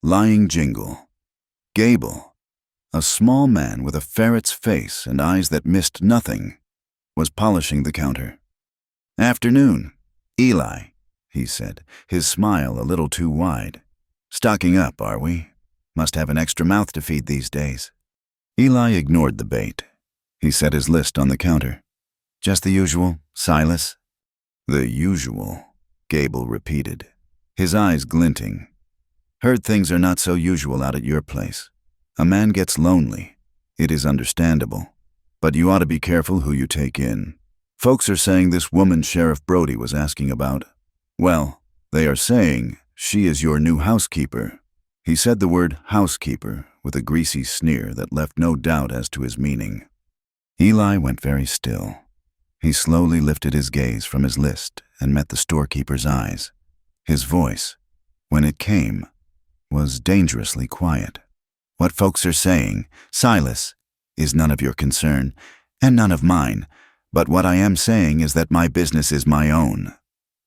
lying jingle. Gable, a small man with a ferret's face and eyes that missed nothing, was polishing the counter. "Afternoon, Eli," he said, his smile a little too wide. "Stocking up, are we? Must have an extra mouth to feed these days." Eli ignored the bait. He set his list on the counter. "Just the usual, Silas?" "The usual," Gable repeated, his eyes glinting. "Heard things are not so usual out at your place. A man gets lonely. It is understandable. But you ought to be careful who you take in. Folks are saying this woman Sheriff Brody was asking about, well, they are saying she is your new housekeeper." He said the word housekeeper with a greasy sneer that left no doubt as to his meaning. Eli went very still. He slowly lifted his gaze from his list and met the storekeeper's eyes. His voice, when it came, was dangerously quiet. "What folks are saying, Silas, is none of your concern, and none of mine, but what I am saying is that my business is my own."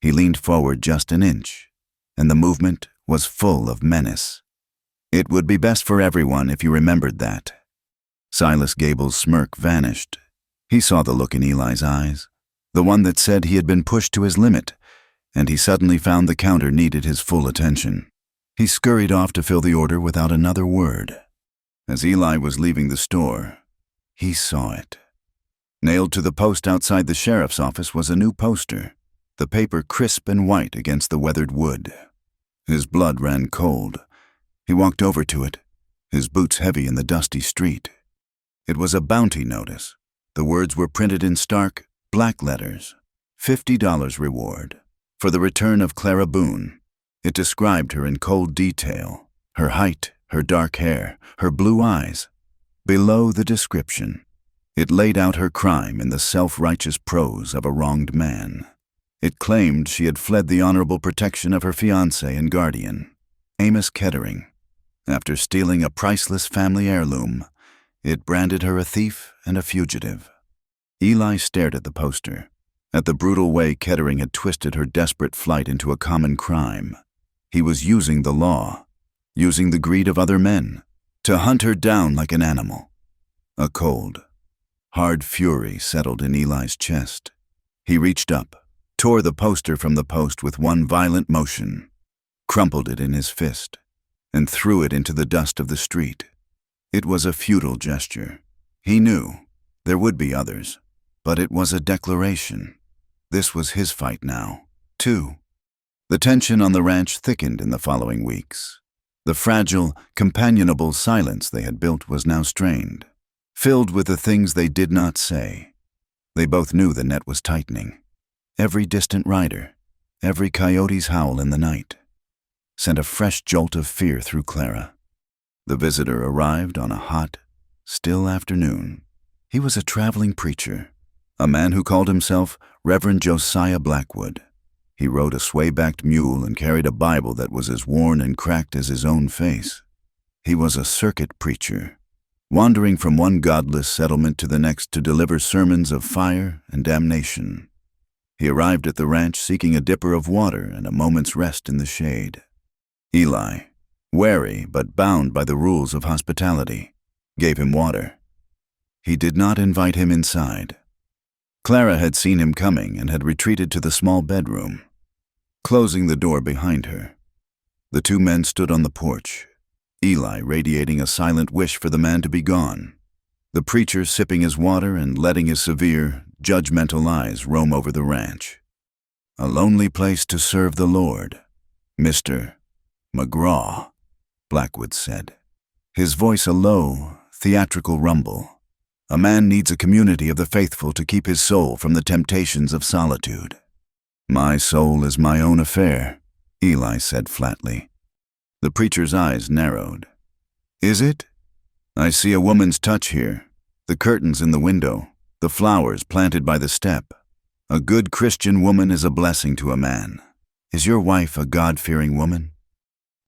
He leaned forward just an inch, and the movement was full of menace. "It would be best for everyone if you remembered that." Silas Gable's smirk vanished. He saw the look in Eli's eyes, the one that said he had been pushed to his limit, and he suddenly found the counter needed his full attention. He scurried off to fill the order without another word. As Eli was leaving the store, he saw it. Nailed to the post outside the sheriff's office was a new poster, the paper crisp and white against the weathered wood. His blood ran cold. He walked over to it, his boots heavy in the dusty street. It was a bounty notice. The words were printed in stark, black letters. $50 reward for the return of Clara Boone. It described her in cold detail, her height, her dark hair, her blue eyes. Below the description, it laid out her crime in the self-righteous prose of a wronged man. It claimed she had fled the honorable protection of her fiancé and guardian, Amos Kettering. After stealing a priceless family heirloom, it branded her a thief and a fugitive. Eli stared at the poster, at the brutal way Kettering had twisted her desperate flight into a common crime. He was using the law, using the greed of other men, to hunt her down like an animal. A cold, hard fury settled in Eli's chest. He reached up, tore the poster from the post with one violent motion, crumpled it in his fist, and threw it into the dust of the street. It was a futile gesture. He knew there would be others, but it was a declaration. This was his fight now, too. The tension on the ranch thickened in the following weeks. The fragile, companionable silence they had built was now strained, filled with the things they did not say. They both knew the net was tightening. Every distant rider, every coyote's howl in the night, sent a fresh jolt of fear through Clara. The visitor arrived on a hot, still afternoon. He was a traveling preacher, a man who called himself Reverend Josiah Blackwood. He rode a sway-backed mule and carried a Bible that was as worn and cracked as his own face. He was a circuit preacher, wandering from one godless settlement to the next to deliver sermons of fire and damnation. He arrived at the ranch seeking a dipper of water and a moment's rest in the shade. Eli, wary but bound by the rules of hospitality, gave him water. He did not invite him inside. Clara had seen him coming and had retreated to the small bedroom, closing the door behind her. The two men stood on the porch, Eli radiating a silent wish for the man to be gone, the preacher sipping his water and letting his severe, judgmental eyes roam over the ranch. "A lonely place to serve the Lord, Mr. McGraw," Blackwood said, his voice a low, theatrical rumble. "A man needs a community of the faithful to keep his soul from the temptations of solitude." My soul is my own affair, Eli said flatly. The preacher's eyes narrowed. Is it? I see a woman's touch here. The curtains in the window, the flowers planted by the step. A good Christian woman is a blessing to a man. Is your wife a God-fearing woman?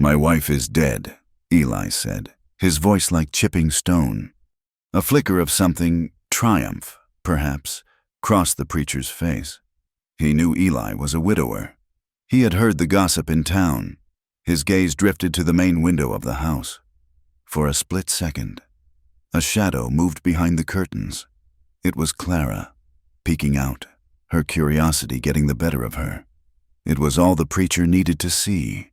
My wife is dead, Eli said, his voice like chipping stone. A flicker of something, triumph, perhaps, crossed the preacher's face. He knew Eli was a widower. He had heard the gossip in town. His gaze drifted to the main window of the house. For a split second, a shadow moved behind the curtains. It was Clara, peeking out, her curiosity getting the better of her. It was all the preacher needed to see.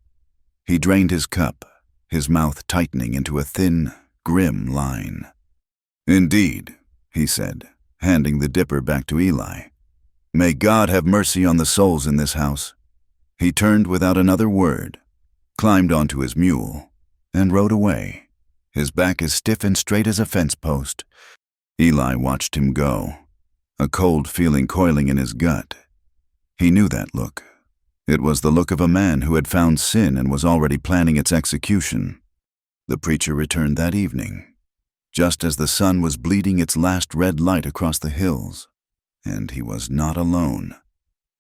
He drained his cup, his mouth tightening into a thin, grim line. Indeed, he said, handing the dipper back to Eli. May God have mercy on the souls in this house. He turned without another word, climbed onto his mule, and rode away, his back as stiff and straight as a fence post. Eli watched him go, a cold feeling coiling in his gut. He knew that look. It was the look of a man who had found sin and was already planning its execution. The preacher returned that evening, just as the sun was bleeding its last red light across the hills, and he was not alone.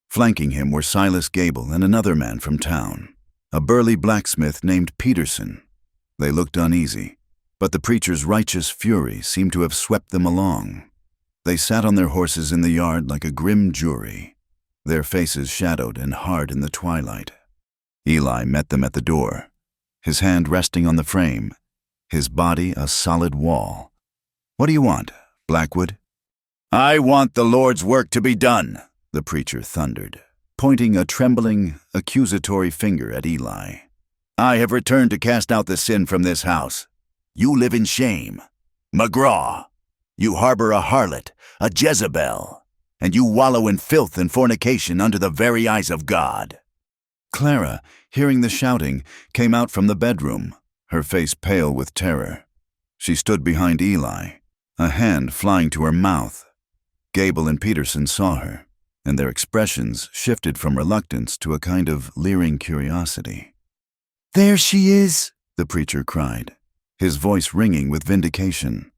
Flanking him were Silas Gable and another man from town, a burly blacksmith named Peterson. They looked uneasy, but the preacher's righteous fury seemed to have swept them along. They sat on their horses in the yard like a grim jury, their faces shadowed and hard in the twilight. Eli met them at the door, his hand resting on the frame, his body a solid wall. What do you want, Blackwood? I want the Lord's work to be done, the preacher thundered, pointing a trembling, accusatory finger at Eli. I have returned to cast out the sin from this house. You live in shame. McGraw, you harbor a harlot, a Jezebel, and you wallow in filth and fornication under the very eyes of God. Clara, hearing the shouting, came out from the bedroom, her face pale with terror. She stood behind Eli, a hand flying to her mouth. Gable and Peterson saw her, and their expressions shifted from reluctance to a kind of leering curiosity. There she is, the preacher cried, his voice ringing with vindication.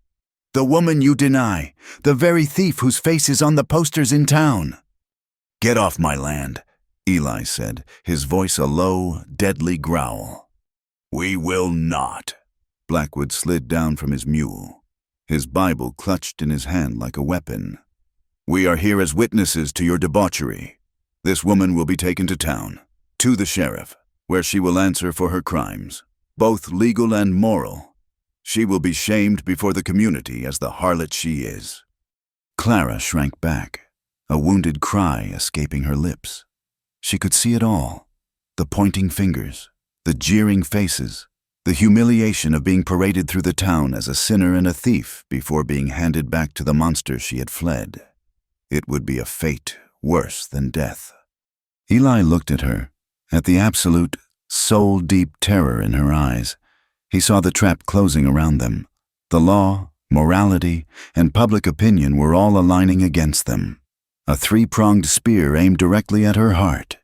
The woman you deny, the very thief whose face is on the posters in town. Get off my land, Eli said, his voice a low, deadly growl. We will not. Blackwood slid down from his mule, his Bible clutched in his hand like a weapon. We are here as witnesses to your debauchery. This woman will be taken to town, to the sheriff, where she will answer for her crimes, both legal and moral. She will be shamed before the community as the harlot she is. Clara shrank back, a wounded cry escaping her lips. She could see it all, the pointing fingers, the jeering faces, the humiliation of being paraded through the town as a sinner and a thief before being handed back to the monster she had fled. It would be a fate worse than death. Eli looked at her, at the absolute, soul-deep terror in her eyes. He saw the trap closing around them. The law, morality, and public opinion were all aligning against them. A three-pronged spear aimed directly at her heart.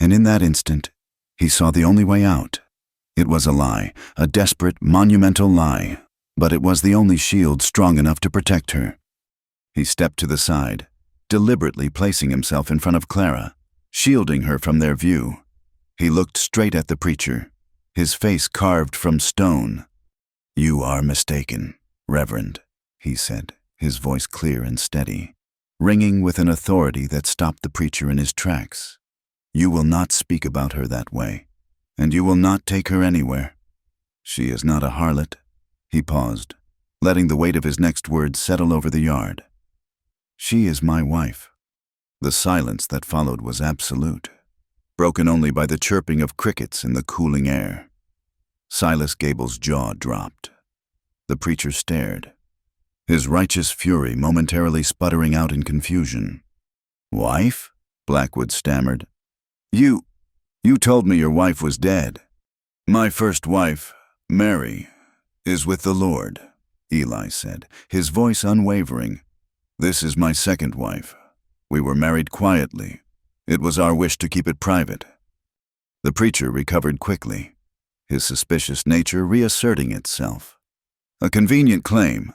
And in that instant, he saw the only way out. It was a lie, a desperate, monumental lie, but it was the only shield strong enough to protect her. He stepped to the side, deliberately placing himself in front of Clara, shielding her from their view. He looked straight at the preacher, his face carved from stone. You are mistaken, Reverend, he said, his voice clear and steady, ringing with an authority that stopped the preacher in his tracks. You will not speak about her that way, and you will not take her anywhere. She is not a harlot. He paused, letting the weight of his next words settle over the yard. She is my wife. The silence that followed was absolute, broken only by the chirping of crickets in the cooling air. Silas Gable's jaw dropped. The preacher stared, his righteous fury momentarily sputtering out in confusion. Wife? Blackwood stammered. You told me your wife was dead. My first wife, Mary, is with the Lord, Eli said, his voice unwavering. This is my second wife. We were married quietly, It was our wish to keep it private." The preacher recovered quickly, his suspicious nature reasserting itself. "A convenient claim,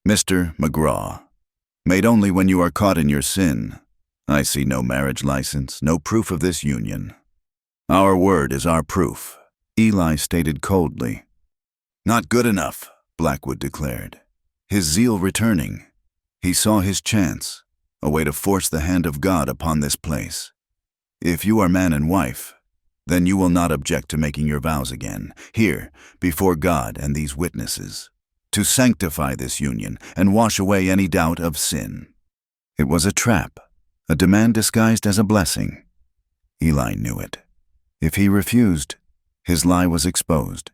Mr. McGraw, made only when you are caught in your sin. I see no marriage license, no proof of this union." "Our word is our proof," Eli stated coldly. "Not good enough," Blackwood declared, his zeal returning. He saw his chance, a way to force the hand of God upon this place. "If you are man and wife, then you will not object to making your vows again, here, before God and these witnesses, to sanctify this union and wash away any doubt of sin." It was a trap, a demand disguised as a blessing. Eli knew it. If he refused, his lie was exposed.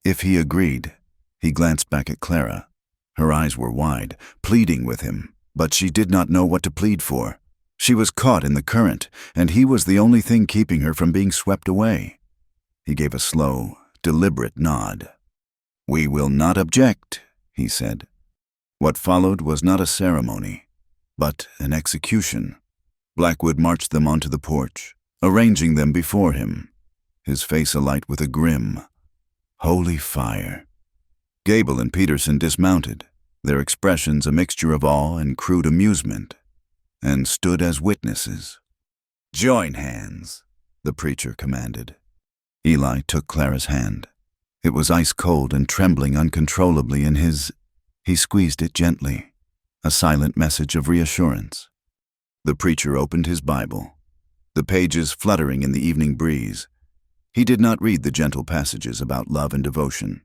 If he agreed, he glanced back at Clara. Her eyes were wide, pleading with him, but she did not know what to plead for. She was caught in the current, and he was the only thing keeping her from being swept away. He gave a slow, deliberate nod. "We will not object," he said. What followed was not a ceremony, but an execution. Blackwood marched them onto the porch, arranging them before him, his face alight with a grim, holy fire. Gable and Peterson dismounted, their expressions a mixture of awe and crude amusement, and stood as witnesses. "Join hands," the preacher commanded. Eli took Clara's hand. It was ice-cold and trembling uncontrollably in his. He squeezed it gently, a silent message of reassurance. The preacher opened his Bible, the pages fluttering in the evening breeze. He did not read the gentle passages about love and devotion.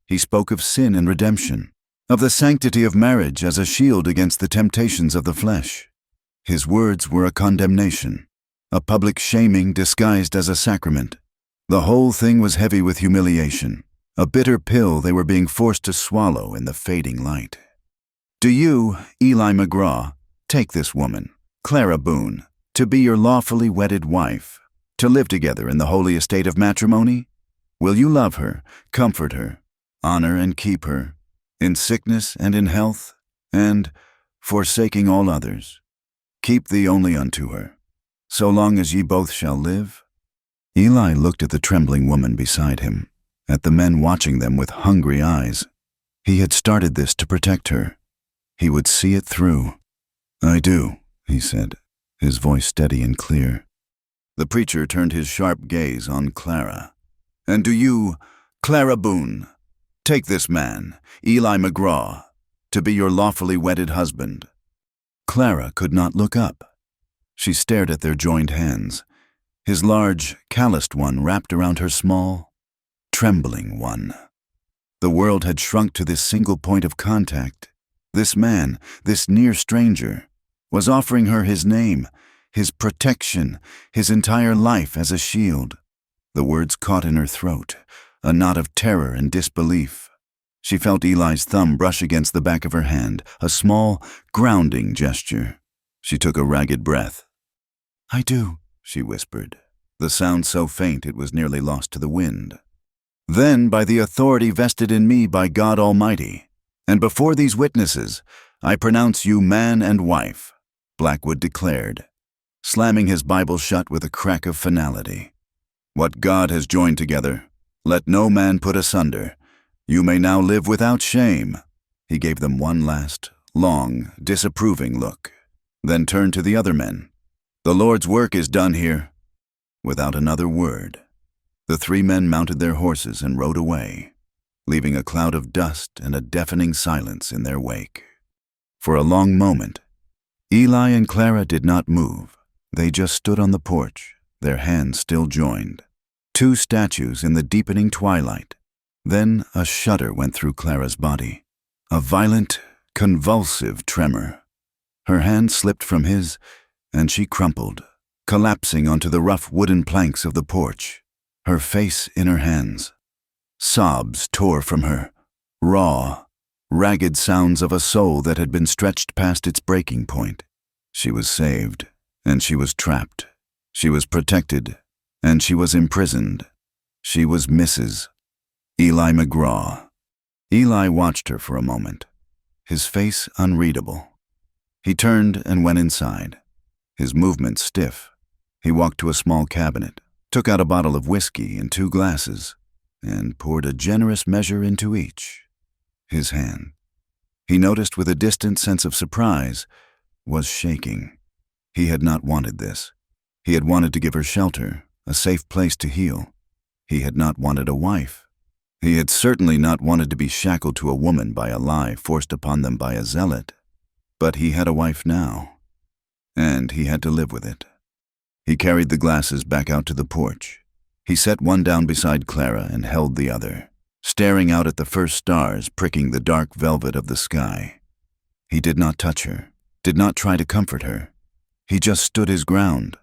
He spoke of sin and redemption, of the sanctity of marriage as a shield against the temptations of the flesh. His words were a condemnation, a public shaming disguised as a sacrament. The whole thing was heavy with humiliation, a bitter pill they were being forced to swallow in the fading light. "Do you, Eli McGraw, take this woman, Clara Boone, to be your lawfully wedded wife, to live together in the holy estate of matrimony? Will you love her, comfort her, honor and keep her, in sickness and in health, and, forsaking all others, keep thee only unto her, so long as ye both shall live?" Eli looked at the trembling woman beside him, at the men watching them with hungry eyes. He had started this to protect her. He would see it through. "I do," he said, his voice steady and clear. The preacher turned his sharp gaze on Clara. "And do you, Clara Boone, take this man, Eli McGraw, to be your lawfully wedded husband?" Clara could not look up. She stared at their joined hands, his large, calloused one wrapped around her small, trembling one. The world had shrunk to this single point of contact. This man, this near stranger, was offering her his name, his protection, his entire life as a shield. The words caught in her throat, a knot of terror and disbelief. She felt Eli's thumb brush against the back of her hand, a small, grounding gesture. She took a ragged breath. "I do," she whispered, the sound so faint it was nearly lost to the wind. "Then, by the authority vested in me by God Almighty, and before these witnesses, I pronounce you man and wife," Blackwood declared, slamming his Bible shut with a crack of finality. "What God has joined together, let no man put asunder. You may now live without shame." He gave them one last, long, disapproving look, then turned to the other men. "The Lord's work is done here." Without another word, the three men mounted their horses and rode away, leaving a cloud of dust and a deafening silence in their wake. For a long moment, Eli and Clara did not move. They just stood on the porch, their hands still joined. Two statues in the deepening twilight. Then a shudder went through Clara's body, a violent, convulsive tremor. Her hand slipped from his, and she crumpled, collapsing onto the rough wooden planks of the porch, her face in her hands. Sobs tore from her, raw, ragged sounds of a soul that had been stretched past its breaking point. She was saved, and she was trapped. She was protected, and she was imprisoned. She was Mrs. Eli McGraw. Eli watched her for a moment, his face unreadable. He turned and went inside, his movements stiff, He walked to a small cabinet, took out a bottle of whiskey and 2 glasses, and poured a generous measure into each. His hand, he noticed with a distant sense of surprise, was shaking. He had not wanted this. He had wanted to give her shelter, a safe place to heal. He had not wanted a wife. He had certainly not wanted to be shackled to a woman by a lie forced upon them by a zealot. But he had a wife now, and he had to live with it. He carried the glasses back out to the porch. He set one down beside Clara and held the other, staring out at the first stars pricking the dark velvet of the sky. He did not touch her, did not try to comfort her. He just stood his ground,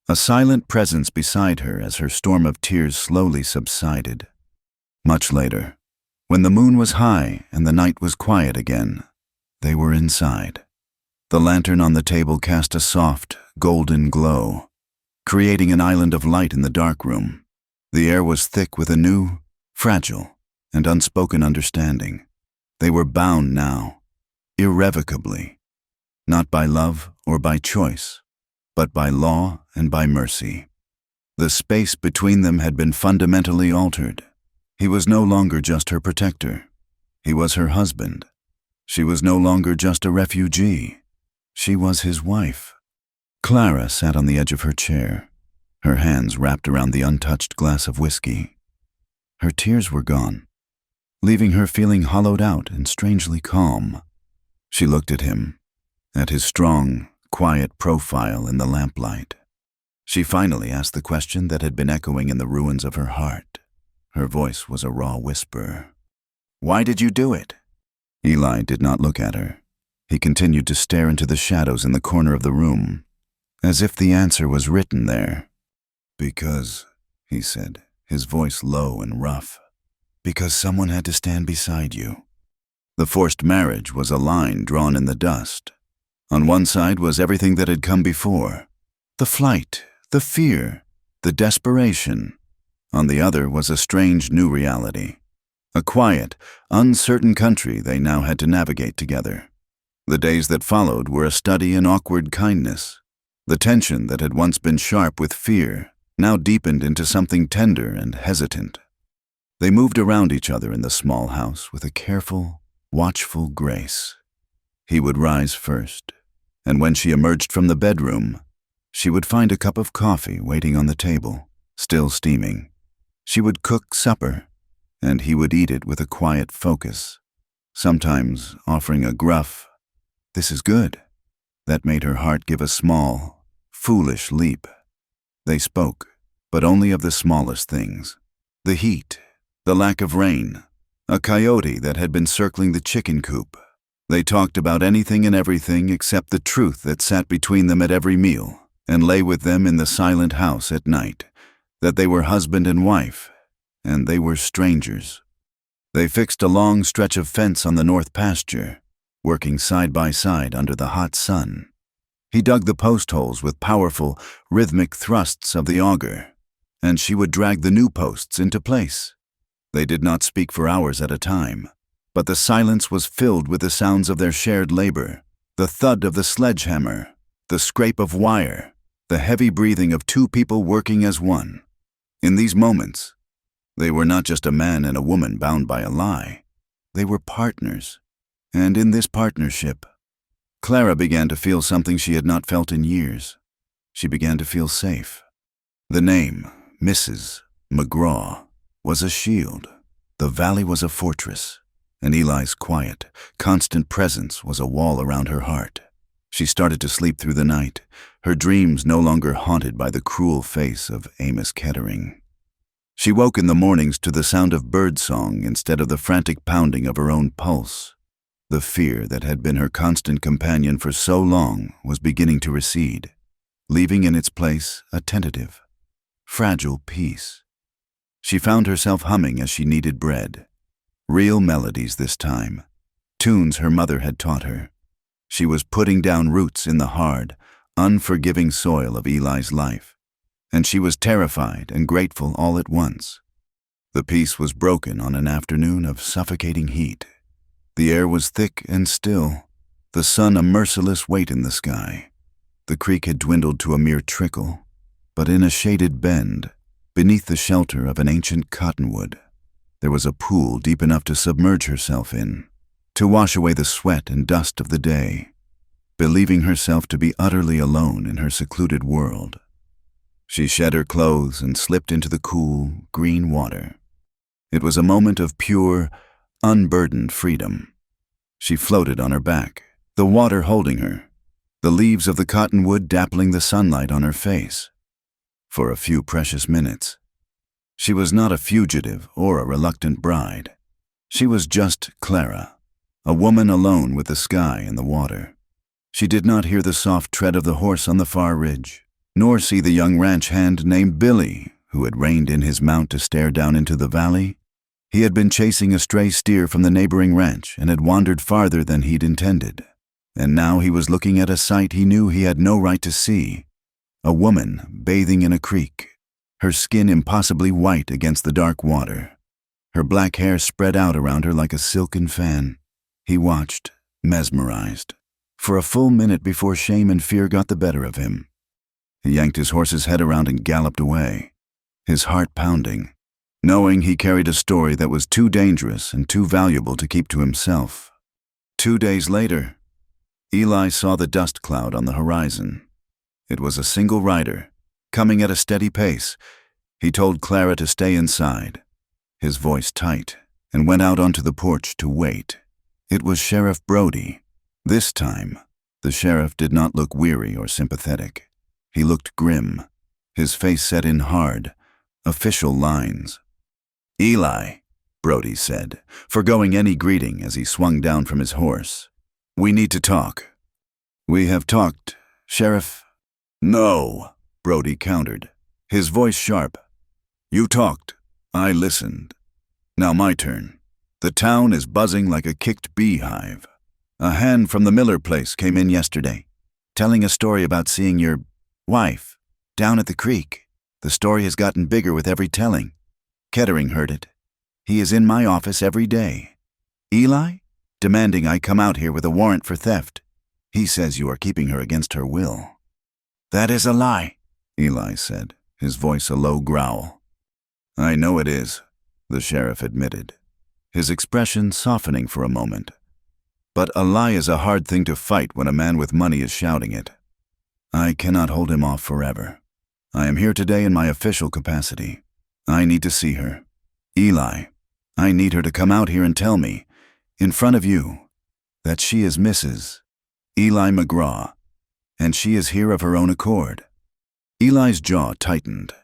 a silent presence beside her as her storm of tears slowly subsided. Much later, when the moon was high and the night was quiet again, they were inside. The lantern on the table cast a soft, golden glow, creating an island of light in the dark room. The air was thick with a new, fragile, and unspoken understanding. They were bound now, irrevocably, not by love or by choice, but by law and by mercy. The space between them had been fundamentally altered. He was no longer just her protector. He was her husband. She was no longer just a refugee. She was his wife. Clara sat on the edge of her chair, her hands wrapped around the untouched glass of whiskey. Her tears were gone, leaving her feeling hollowed out and strangely calm. She looked at him, at his strong, quiet profile in the lamplight. She finally asked the question that had been echoing in the ruins of her heart. Her voice was a raw whisper. "Why did you do it?" Eli did not look at her. He continued to stare into the shadows in the corner of the room, as if the answer was written there. "Because," he said, his voice low and rough, "because someone had to stand beside you." The forced marriage was a line drawn in the dust. On one side was everything that had come before, the flight, the fear, the desperation. On the other was a strange new reality, a quiet, uncertain country they now had to navigate together. The days that followed were a study in awkward kindness. The tension that had once been sharp with fear now deepened into something tender and hesitant. They moved around each other in the small house with a careful, watchful grace. He would rise first, and when she emerged from the bedroom, she would find a cup of coffee waiting on the table, still steaming. She would cook supper, and he would eat it with a quiet focus, sometimes offering a gruff, "This is good," that made her heart give a small, foolish leap. They spoke, but only of the smallest things. The heat, the lack of rain, a coyote that had been circling the chicken coop. They talked about anything and everything except the truth that sat between them at every meal and lay with them in the silent house at night, that they were husband and wife, and they were strangers. They fixed a long stretch of fence on the north pasture, working side by side under the hot sun. He dug the post holes with powerful, rhythmic thrusts of the auger, and she would drag the new posts into place. They did not speak for hours at a time, but the silence was filled with the sounds of their shared labor, the thud of the sledgehammer, the scrape of wire, the heavy breathing of 2 people working as one. In these moments, they were not just a man and a woman bound by a lie. They were partners. And in this partnership, Clara began to feel something she had not felt in years. She began to feel safe. The name, Mrs. McGraw, was a shield. The valley was a fortress, and Eli's quiet, constant presence was a wall around her heart. She started to sleep through the night, her dreams no longer haunted by the cruel face of Amos Kettering. She woke in the mornings to the sound of birdsong instead of the frantic pounding of her own pulse. The fear that had been her constant companion for so long was beginning to recede, leaving in its place a tentative, fragile peace. She found herself humming as she kneaded bread. Real melodies this time, tunes her mother had taught her. She was putting down roots in the hard, unforgiving soil of Eli's life, and she was terrified and grateful all at once. The peace was broken on an afternoon of suffocating heat. The air was thick and still, the sun a merciless weight in the sky. The creek had dwindled to a mere trickle, But in a shaded bend, beneath the shelter of an ancient cottonwood, there was a pool deep enough to submerge herself in, to wash away the sweat and dust of the day, believing herself to be utterly alone in her secluded world. She shed her clothes and slipped into the cool, green water. It was a moment of pure, unburdened freedom. She floated on her back, the water holding her, the leaves of the cottonwood dappling the sunlight on her face. For a few precious minutes. She was not a fugitive or a reluctant bride. She was just Clara, a woman alone with the sky and the water. She did not hear the soft tread of the horse on the far ridge, nor see the young ranch hand named Billy, who had reined in his mount to stare down into the valley. He had been chasing a stray steer from the neighboring ranch and had wandered farther than he'd intended. And now he was looking at a sight he knew he had no right to see. A woman bathing in a creek, her skin impossibly white against the dark water, her black hair spread out around her like a silken fan. He watched, mesmerized, for a full minute before shame and fear got the better of him. He yanked his horse's head around and galloped away, his heart pounding, knowing he carried a story that was too dangerous and too valuable to keep to himself. 2 days later, Eli saw the dust cloud on the horizon. It was a single rider, coming at a steady pace. He told Clara to stay inside, his voice tight, and went out onto the porch to wait. It was Sheriff Brody. This time, the sheriff did not look weary or sympathetic. He looked grim, his face set in hard, official lines. "Eli," Brody said, forgoing any greeting as he swung down from his horse. "We need to talk." "We have talked, Sheriff." "No," Brody countered, his voice sharp. "You talked. I listened. Now my turn. The town is buzzing like a kicked beehive. A hand from the Miller place came in yesterday, telling a story about seeing your wife down at the creek. The story has gotten bigger with every telling. Kettering heard it. He is in my office every day. Eli? Demanding I come out here with a warrant for theft. He says you are keeping her against her will." "That is a lie," Eli said, his voice a low growl. "I know it is," the sheriff admitted, his expression softening for a moment. "But a lie is a hard thing to fight when a man with money is shouting it. I cannot hold him off forever. I am here today in my official capacity. I need to see her. Eli, I need her to come out here and tell me, in front of you, that she is Mrs. Eli McGraw, and she is here of her own accord." Eli's jaw tightened.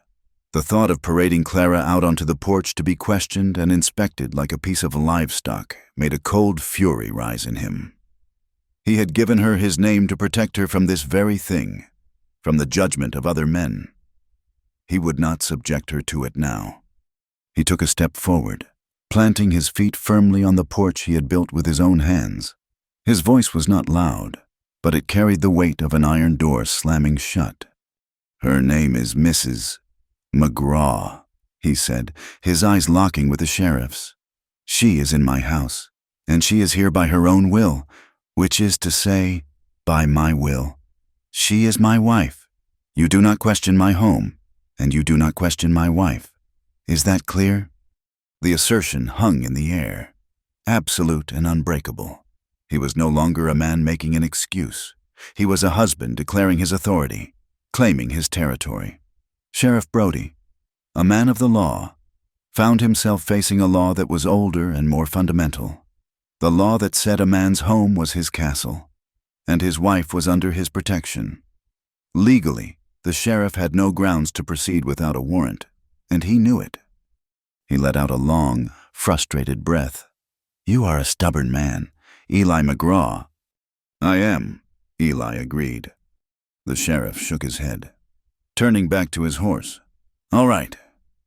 The thought of parading Clara out onto the porch to be questioned and inspected like a piece of livestock made a cold fury rise in him. He had given her his name to protect her from this very thing, from the judgment of other men. He would not subject her to it now. He took a step forward, planting his feet firmly on the porch he had built with his own hands. His voice was not loud, but it carried the weight of an iron door slamming shut. "Her name is Mrs. McGraw," he said, his eyes locking with the sheriff's. "She is in my house, and she is here by her own will, which is to say, by my will. She is my wife. You do not question my home, and you do not question my wife. Is that clear?" The assertion hung in the air, absolute and unbreakable. He was no longer a man making an excuse. He was a husband declaring his authority, claiming his territory. Sheriff Brody, a man of the law, found himself facing a law that was older and more fundamental. The law that said a man's home was his castle, and his wife was under his protection. Legally, the sheriff had no grounds to proceed without a warrant, and he knew it. He let out a long, frustrated breath. "You are a stubborn man, Eli McGraw." "I am," Eli agreed. The sheriff shook his head, turning back to his horse. "All right,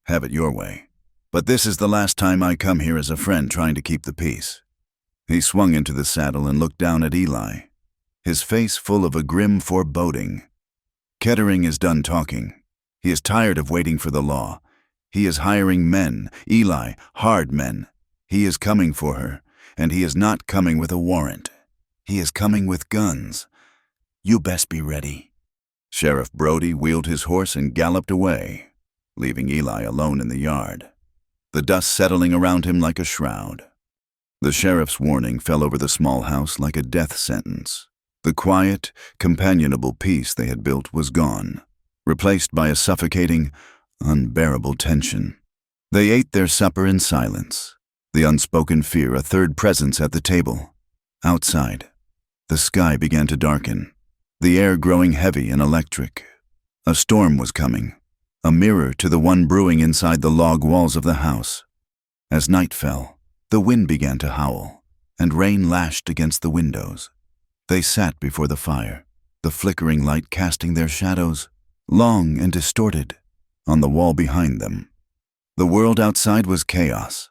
have it your way. But this is the last time I come here as a friend trying to keep the peace." He swung into the saddle and looked down at Eli, his face full of a grim foreboding. "Kettering is done talking. He is tired of waiting for the law. He is hiring men, Eli, hard men. He is coming for her, and he is not coming with a warrant. He is coming with guns. You best be ready." Sheriff Brody wheeled his horse and galloped away, leaving Eli alone in the yard, the dust settling around him like a shroud. The sheriff's warning fell over the small house like a death sentence. The quiet, companionable peace they had built was gone, replaced by a suffocating, unbearable tension. They ate their supper in silence, the unspoken fear a third presence at the table. Outside, the sky began to darken, the air growing heavy and electric. A storm was coming, a mirror to the one brewing inside the log walls of the house. As night fell, the wind began to howl, and rain lashed against the windows. They sat before the fire, the flickering light casting their shadows, long and distorted, on the wall behind them. The world outside was chaos,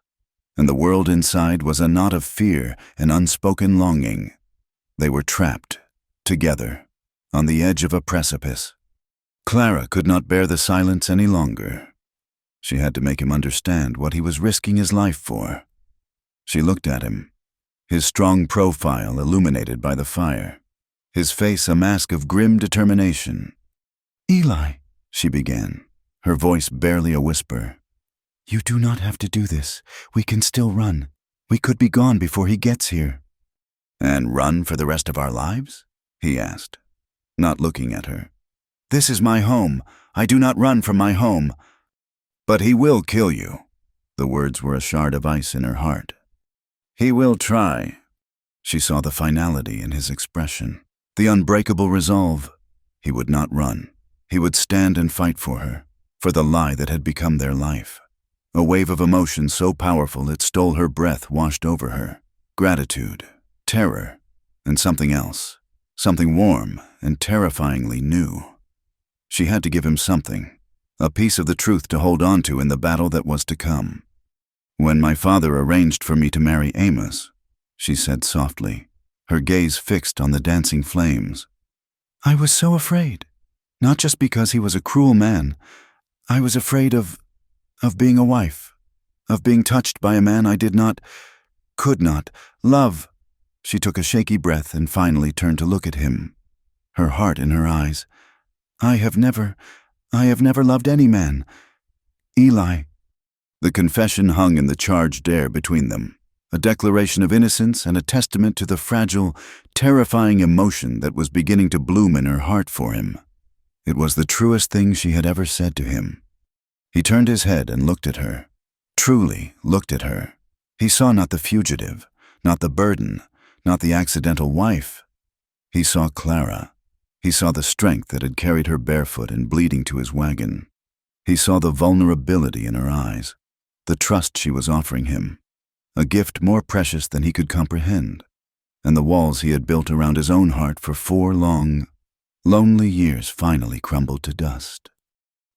and the world inside was a knot of fear and unspoken longing. They were trapped, together, on the edge of a precipice. Clara could not bear the silence any longer. She had to make him understand what he was risking his life for. She looked at him, his strong profile illuminated by the fire, his face a mask of grim determination. "Eli," she began, her voice barely a whisper. "You do not have to do this. We can still run. We could be gone before he gets here." "And run for the rest of our lives?" he asked, not looking at her. "This is my home. I do not run from my home." "But he will kill you." The words were a shard of ice in her heart. "He will try." She saw the finality in his expression, the unbreakable resolve. He would not run. He would stand and fight for her, for the lie that had become their life. A wave of emotion so powerful it stole her breath washed over her. Gratitude, terror, and something else, something warm and terrifyingly new. She had to give him something, a piece of the truth to hold on to in the battle that was to come. "When my father arranged for me to marry Amos," she said softly, her gaze fixed on the dancing flames, "I was so afraid, not just because he was a cruel man. I was afraid of being a wife, of being touched by a man I could not love." She took a shaky breath and finally turned to look at him, her heart in her eyes. I have never loved any man. Eli." The confession hung in the charged air between them, a declaration of innocence and a testament to the fragile, terrifying emotion that was beginning to bloom in her heart for him. It was the truest thing she had ever said to him. He turned his head and looked at her, truly looked at her. He saw not the fugitive, not the burden, not the accidental wife. He saw Clara. He saw the strength that had carried her barefoot and bleeding to his wagon. He saw the vulnerability in her eyes, the trust she was offering him, a gift more precious than he could comprehend, and the walls he had built around his own heart for 4 long, lonely years finally crumbled to dust.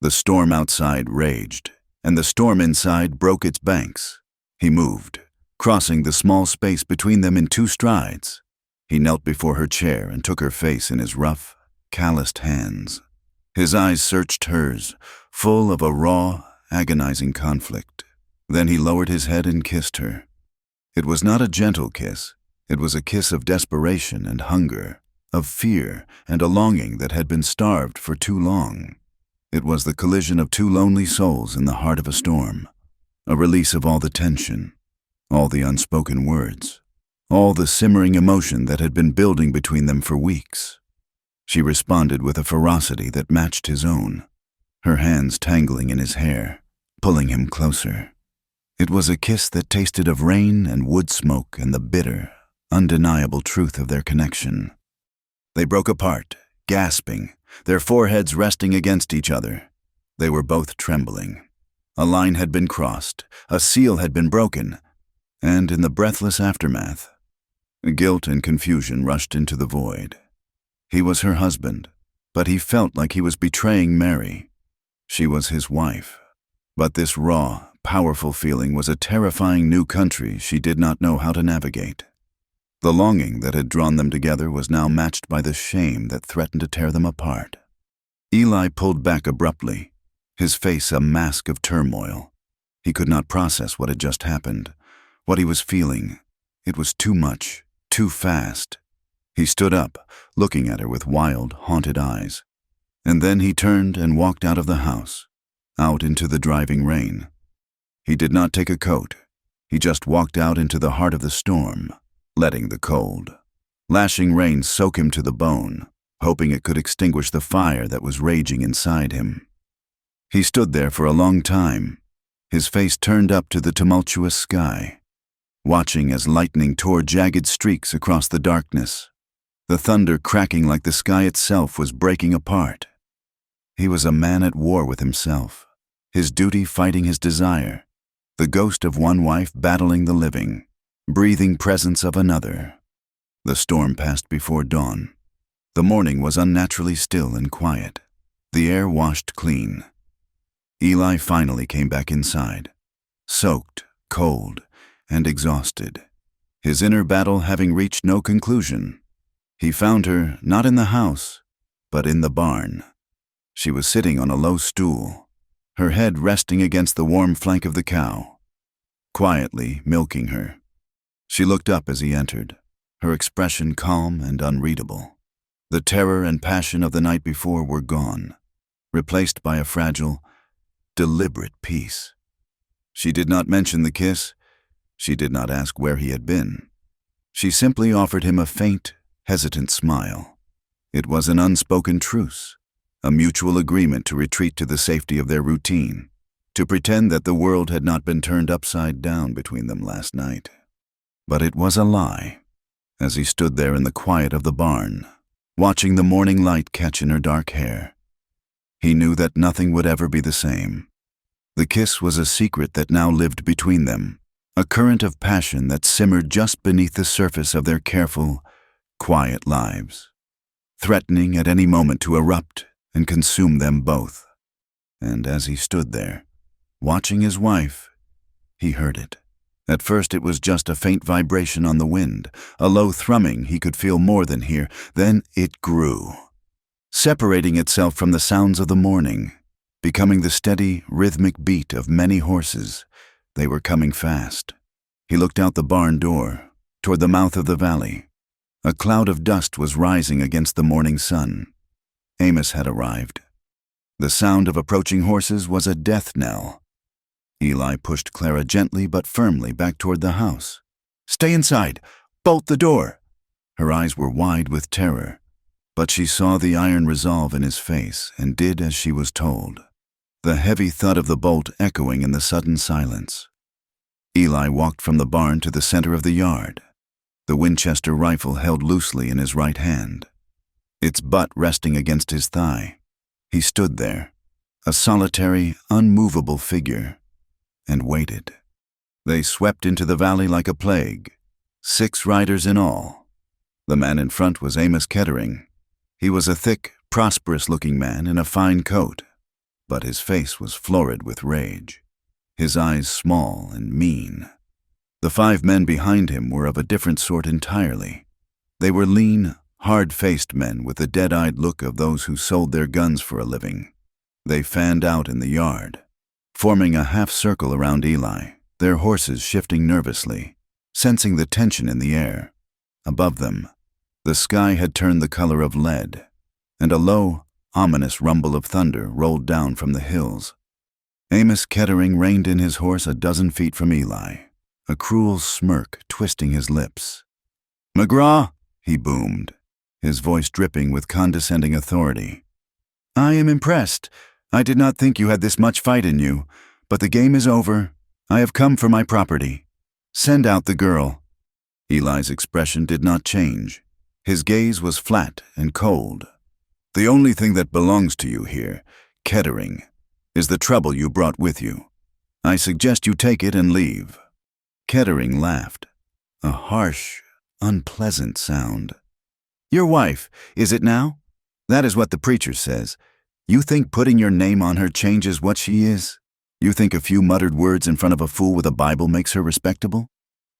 The storm outside raged, and the storm inside broke its banks. He moved, crossing the small space between them in 2 strides. He knelt before her chair and took her face in his rough, calloused hands. His eyes searched hers, full of a raw, agonizing conflict. Then he lowered his head and kissed her. It was not a gentle kiss. It was a kiss of desperation and hunger, of fear and a longing that had been starved for too long. It was the collision of 2 lonely souls in the heart of a storm, a release of all the tension, all the unspoken words, all the simmering emotion that had been building between them for weeks. She responded with a ferocity that matched his own, her hands tangling in his hair, pulling him closer. It was a kiss that tasted of rain and wood smoke and the bitter, undeniable truth of their connection. They broke apart, gasping, their foreheads resting against each other. They were both trembling. A line had been crossed, a seal had been broken, and in the breathless aftermath, guilt and confusion rushed into the void. He was her husband, but he felt like he was betraying Mary. She was his wife, but this raw, powerful feeling was a terrifying new country she did not know how to navigate. The longing that had drawn them together was now matched by the shame that threatened to tear them apart. Eli pulled back abruptly, his face a mask of turmoil. He could not process what had just happened, what he was feeling. It was too much, too fast. He stood up, looking at her with wild, haunted eyes. And then he turned and walked out of the house, out into the driving rain. He did not take a coat. He just walked out into the heart of the storm, letting the cold, lashing rain soak him to the bone, hoping it could extinguish the fire that was raging inside him. He stood there for a long time, his face turned up to the tumultuous sky, watching as lightning tore jagged streaks across the darkness, the thunder cracking like the sky itself was breaking apart. He was a man at war with himself, his duty fighting his desire, the ghost of one wife battling the living, breathing presence of another. The storm passed before dawn. The morning was unnaturally still and quiet, the air washed clean. Eli finally came back inside, soaked, cold, and exhausted, his inner battle having reached no conclusion. He found her not in the house, but in the barn. She was sitting on a low stool, her head resting against the warm flank of the cow, quietly milking her. She looked up as he entered, her expression calm and unreadable. The terror and passion of the night before were gone, replaced by a fragile, deliberate peace. She did not mention the kiss. She did not ask where he had been. She simply offered him a faint, hesitant smile. It was an unspoken truce, a mutual agreement to retreat to the safety of their routine, to pretend that the world had not been turned upside down between them last night. But it was a lie. As he stood there in the quiet of the barn, watching the morning light catch in her dark hair, he knew that nothing would ever be the same. The kiss was a secret that now lived between them, a current of passion that simmered just beneath the surface of their careful, quiet lives, threatening at any moment to erupt and consume them both. And as he stood there, watching his wife, he heard it. At first it was just a faint vibration on the wind, a low thrumming he could feel more than hear. Then it grew, separating itself from the sounds of the morning, becoming the steady, rhythmic beat of many horses. They were coming fast. He looked out the barn door, toward the mouth of the valley. A cloud of dust was rising against the morning sun. Amos had arrived. The sound of approaching horses was a death knell. Eli pushed Clara gently but firmly back toward the house. "Stay inside! Bolt the door!" Her eyes were wide with terror, but she saw the iron resolve in his face and did as she was told, the heavy thud of the bolt echoing in the sudden silence. Eli walked from the barn to the center of the yard, the Winchester rifle held loosely in his right hand, its butt resting against his thigh. He stood there, a solitary, unmovable figure, and waited. They swept into the valley like a plague, 6 riders in all. The man in front was Amos Kettering. He was a thick, prosperous-looking man in a fine coat, but his face was florid with rage, his eyes small and mean. The 5 men behind him were of a different sort entirely. They were lean, hard-faced men with the dead-eyed look of those who sold their guns for a living. They fanned out in the yard, forming a half-circle around Eli, their horses shifting nervously, sensing the tension in the air. Above them, the sky had turned the color of lead, and a low, ominous rumble of thunder rolled down from the hills. Amos Kettering reined in his horse a dozen feet from Eli, a cruel smirk twisting his lips. "McGraw," he boomed, his voice dripping with condescending authority. "I am impressed. I did not think you had this much fight in you, but the game is over. I have come for my property. Send out the girl." Eli's expression did not change. His gaze was flat and cold. "The only thing that belongs to you here, Kettering, is the trouble you brought with you. I suggest you take it and leave." Kettering laughed, a harsh, unpleasant sound. "Your wife, is it now? That is what the preacher says. You think putting your name on her changes what she is? You think a few muttered words in front of a fool with a Bible makes her respectable?"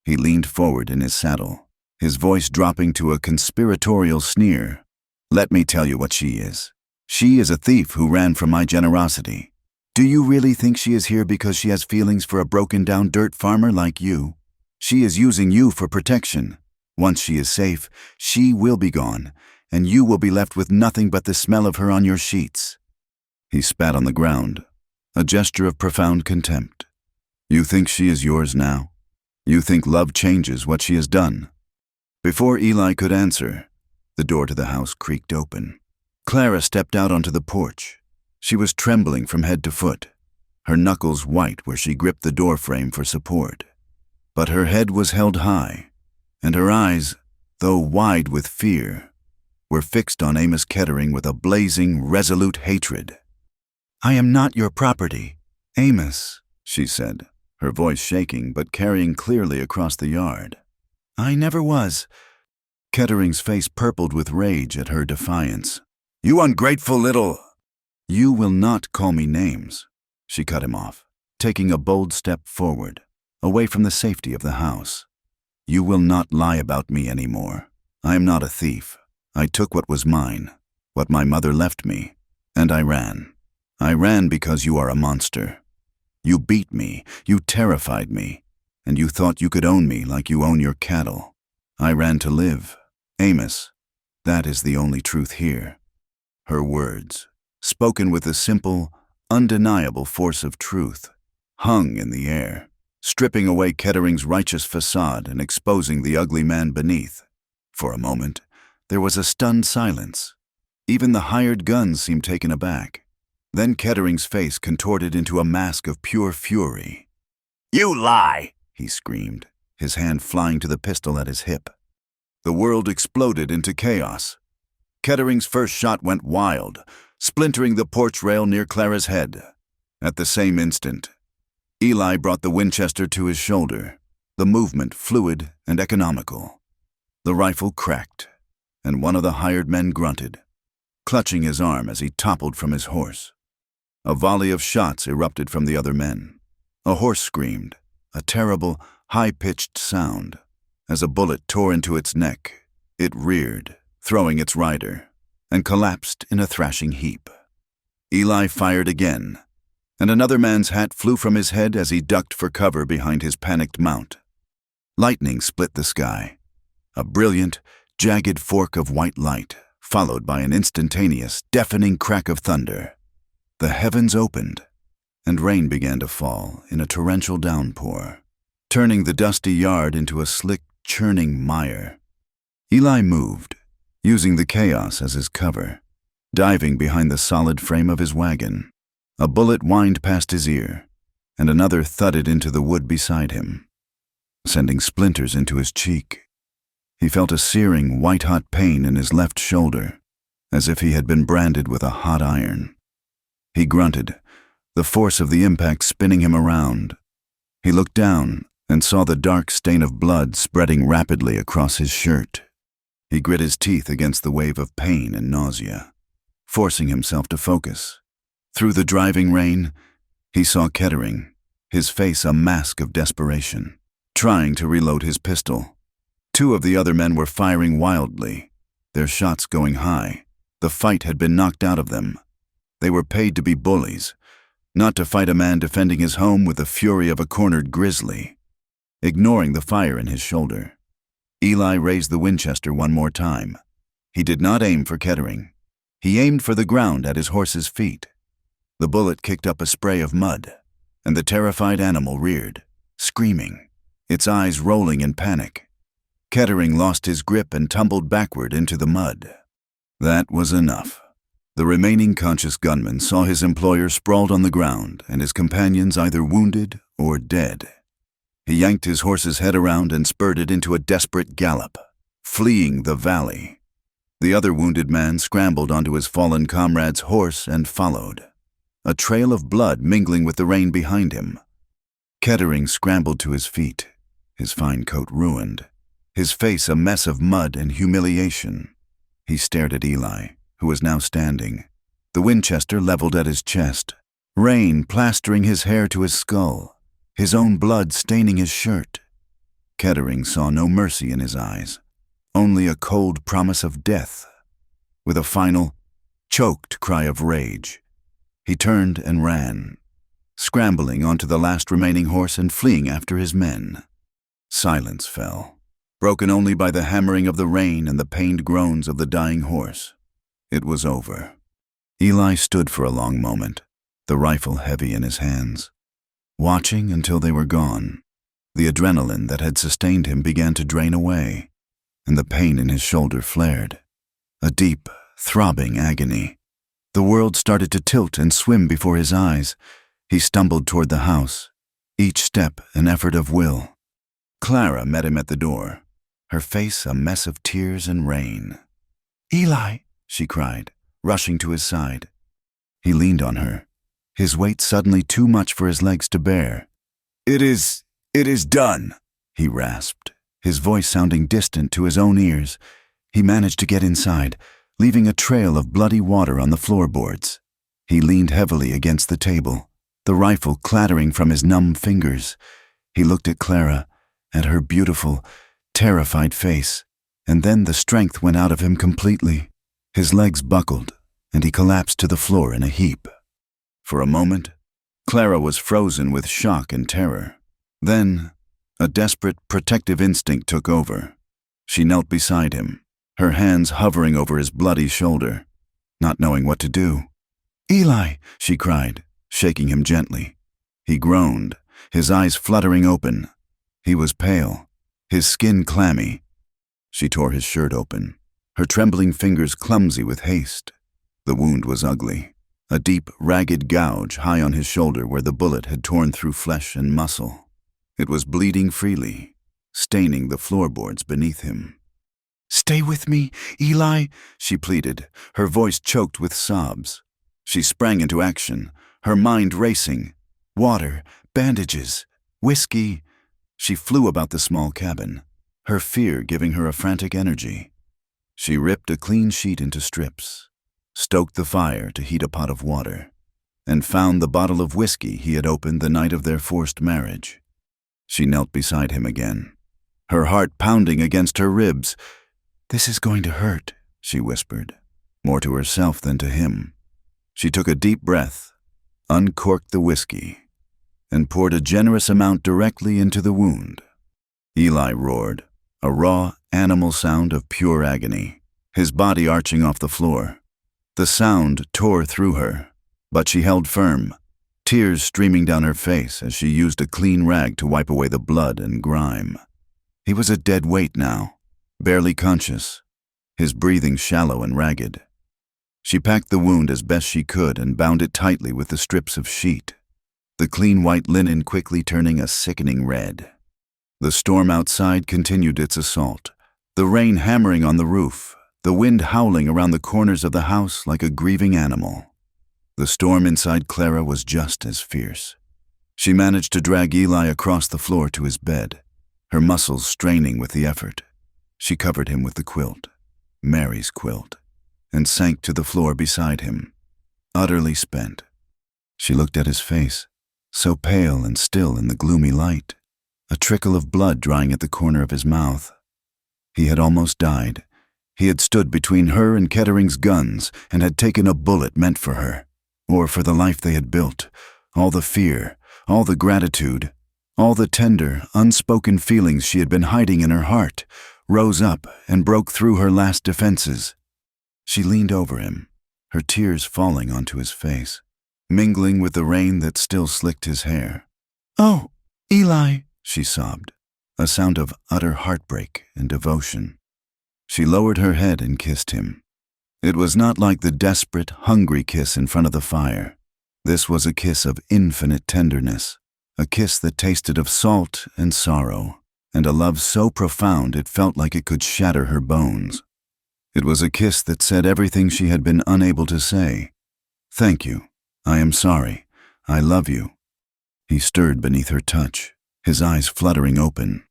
He leaned forward in his saddle, his voice dropping to a conspiratorial sneer. "Let me tell you what she is. She is a thief who ran from my generosity. Do you really think she is here because she has feelings for a broken-down dirt farmer like you? She is using you for protection. Once she is safe, she will be gone, and you will be left with nothing but the smell of her on your sheets." He spat on the ground, a gesture of profound contempt. "You think she is yours now? You think love changes what she has done?" Before Eli could answer, the door to the house creaked open. Clara stepped out onto the porch. She was trembling from head to foot, her knuckles white where she gripped the doorframe for support. But her head was held high, and her eyes, though wide with fear, were fixed on Amos Kettering with a blazing, resolute hatred. "I am not your property, Amos," she said, her voice shaking but carrying clearly across the yard. "I never was." Kettering's face purpled with rage at her defiance. "You ungrateful little—" "You will not call me names," she cut him off, taking a bold step forward, away from the safety of the house. "You will not lie about me anymore. I am not a thief. I took what was mine, what my mother left me, and I ran. I ran because you are a monster. You beat me, you terrified me, and you thought you could own me like you own your cattle. I ran to live. Amos, that is the only truth here." Her words, spoken with the simple, undeniable force of truth, hung in the air, stripping away Kettering's righteous facade and exposing the ugly man beneath. For a moment, there was a stunned silence. Even the hired guns seemed taken aback. Then Kettering's face contorted into a mask of pure fury. "You lie!" he screamed, his hand flying to the pistol at his hip. The world exploded into chaos. Kettering's first shot went wild, splintering the porch rail near Clara's head. At the same instant, Eli brought the Winchester to his shoulder, the movement fluid and economical. The rifle cracked, and one of the hired men grunted, clutching his arm as he toppled from his horse. A volley of shots erupted from the other men. A horse screamed, a terrible, high-pitched sound. As a bullet tore into its neck, it reared, throwing its rider, and collapsed in a thrashing heap. Eli fired again, and another man's hat flew from his head as he ducked for cover behind his panicked mount. Lightning split the sky, a brilliant, jagged fork of white light, followed by an instantaneous, deafening crack of thunder. The heavens opened, and rain began to fall in a torrential downpour, turning the dusty yard into a slick, churning mire. Eli moved, using the chaos as his cover, diving behind the solid frame of his wagon. A bullet whined past his ear, and another thudded into the wood beside him, sending splinters into his cheek. He felt a searing, white-hot pain in his left shoulder, as if he had been branded with a hot iron. He grunted, the force of the impact spinning him around. He looked down and saw the dark stain of blood spreading rapidly across his shirt. He grit his teeth against the wave of pain and nausea, forcing himself to focus. Through the driving rain, he saw Kettering, his face a mask of desperation, trying to reload his pistol. Two of the other men were firing wildly, their shots going high. The fight had been knocked out of them. They were paid to be bullies, not to fight a man defending his home with the fury of a cornered grizzly. Ignoring the fire in his shoulder, Eli raised the Winchester one more time. He did not aim for Kettering. He aimed for the ground at his horse's feet. The bullet kicked up a spray of mud, and the terrified animal reared, screaming, its eyes rolling in panic. Kettering lost his grip and tumbled backward into the mud. That was enough. The remaining conscious gunman saw his employer sprawled on the ground and his companions either wounded or dead. He yanked his horse's head around and spurred it into a desperate gallop, fleeing the valley. The other wounded man scrambled onto his fallen comrade's horse and followed, a trail of blood mingling with the rain behind him. Kettering scrambled to his feet, his fine coat ruined, his face a mess of mud and humiliation. He stared at Eli, who was now standing, the Winchester leveled at his chest, rain plastering his hair to his skull, his own blood staining his shirt. Kettering saw no mercy in his eyes, only a cold promise of death. With a final, choked cry of rage, he turned and ran, scrambling onto the last remaining horse and fleeing after his men. Silence fell. broken only by the hammering of the rain and the pained groans of the dying horse. It was over. Eli stood for a long moment, the rifle heavy in his hands, watching until they were gone. The adrenaline that had sustained him began to drain away, and the pain in his shoulder flared. A deep, throbbing agony. The world started to tilt and swim before his eyes. He stumbled toward the house, each step an effort of will. Clara met him at the door, her face a mess of tears and rain. "Eli," she cried, rushing to his side. He leaned on her, his weight suddenly too much for his legs to bear. It is done," he rasped, his voice sounding distant to his own ears. He managed to get inside, leaving a trail of bloody water on the floorboards. He leaned heavily against the table, the rifle clattering from his numb fingers. He looked at Clara, at her beautiful, terrified face, and then the strength went out of him completely. His legs buckled, and he collapsed to the floor in a heap. For a moment, Clara was frozen with shock and terror. Then, a desperate, protective instinct took over. She knelt beside him, her hands hovering over his bloody shoulder, not knowing what to do. "Eli," she cried, shaking him gently. He groaned, his eyes fluttering open. He was pale, his skin clammy. She tore his shirt open, her trembling fingers clumsy with haste. The wound was ugly, a deep, ragged gouge high on his shoulder where the bullet had torn through flesh and muscle. It was bleeding freely, staining the floorboards beneath him. "Stay with me, Eli," she pleaded, her voice choked with sobs. She sprang into action, her mind racing. Water, bandages, whiskey. She flew about the small cabin, her fear giving her a frantic energy. She ripped a clean sheet into strips, stoked the fire to heat a pot of water, and found the bottle of whiskey he had opened the night of their forced marriage. She knelt beside him again, her heart pounding against her ribs. "This is going to hurt," she whispered, more to herself than to him. She took a deep breath, uncorked the whiskey, and poured a generous amount directly into the wound. Eli roared, a raw, animal sound of pure agony, his body arching off the floor. The sound tore through her, but she held firm, tears streaming down her face as she used a clean rag to wipe away the blood and grime. He was a dead weight now, barely conscious, his breathing shallow and ragged. She packed the wound as best she could and bound it tightly with the strips of sheet, the clean white linen quickly turning a sickening red. The storm outside continued its assault, the rain hammering on the roof, the wind howling around the corners of the house like a grieving animal. The storm inside Clara was just as fierce. She managed to drag Eli across the floor to his bed, her muscles straining with the effort. She covered him with the quilt, Mary's quilt, and sank to the floor beside him, utterly spent. She looked at his face, so pale and still in the gloomy light, a trickle of blood drying at the corner of his mouth. He had almost died. He had stood between her and Kettering's guns and had taken a bullet meant for her, or for the life they had built. All the fear, all the gratitude, all the tender, unspoken feelings she had been hiding in her heart rose up and broke through her last defenses. She leaned over him, her tears falling onto his face, mingling with the rain that still slicked his hair. "Oh, Eli," she sobbed, a sound of utter heartbreak and devotion. She lowered her head and kissed him. It was not like the desperate, hungry kiss in front of the fire. This was a kiss of infinite tenderness, a kiss that tasted of salt and sorrow, and a love so profound it felt like it could shatter her bones. It was a kiss that said everything she had been unable to say. "Thank you. I am sorry. I love you." He stirred beneath her touch, his eyes fluttering open.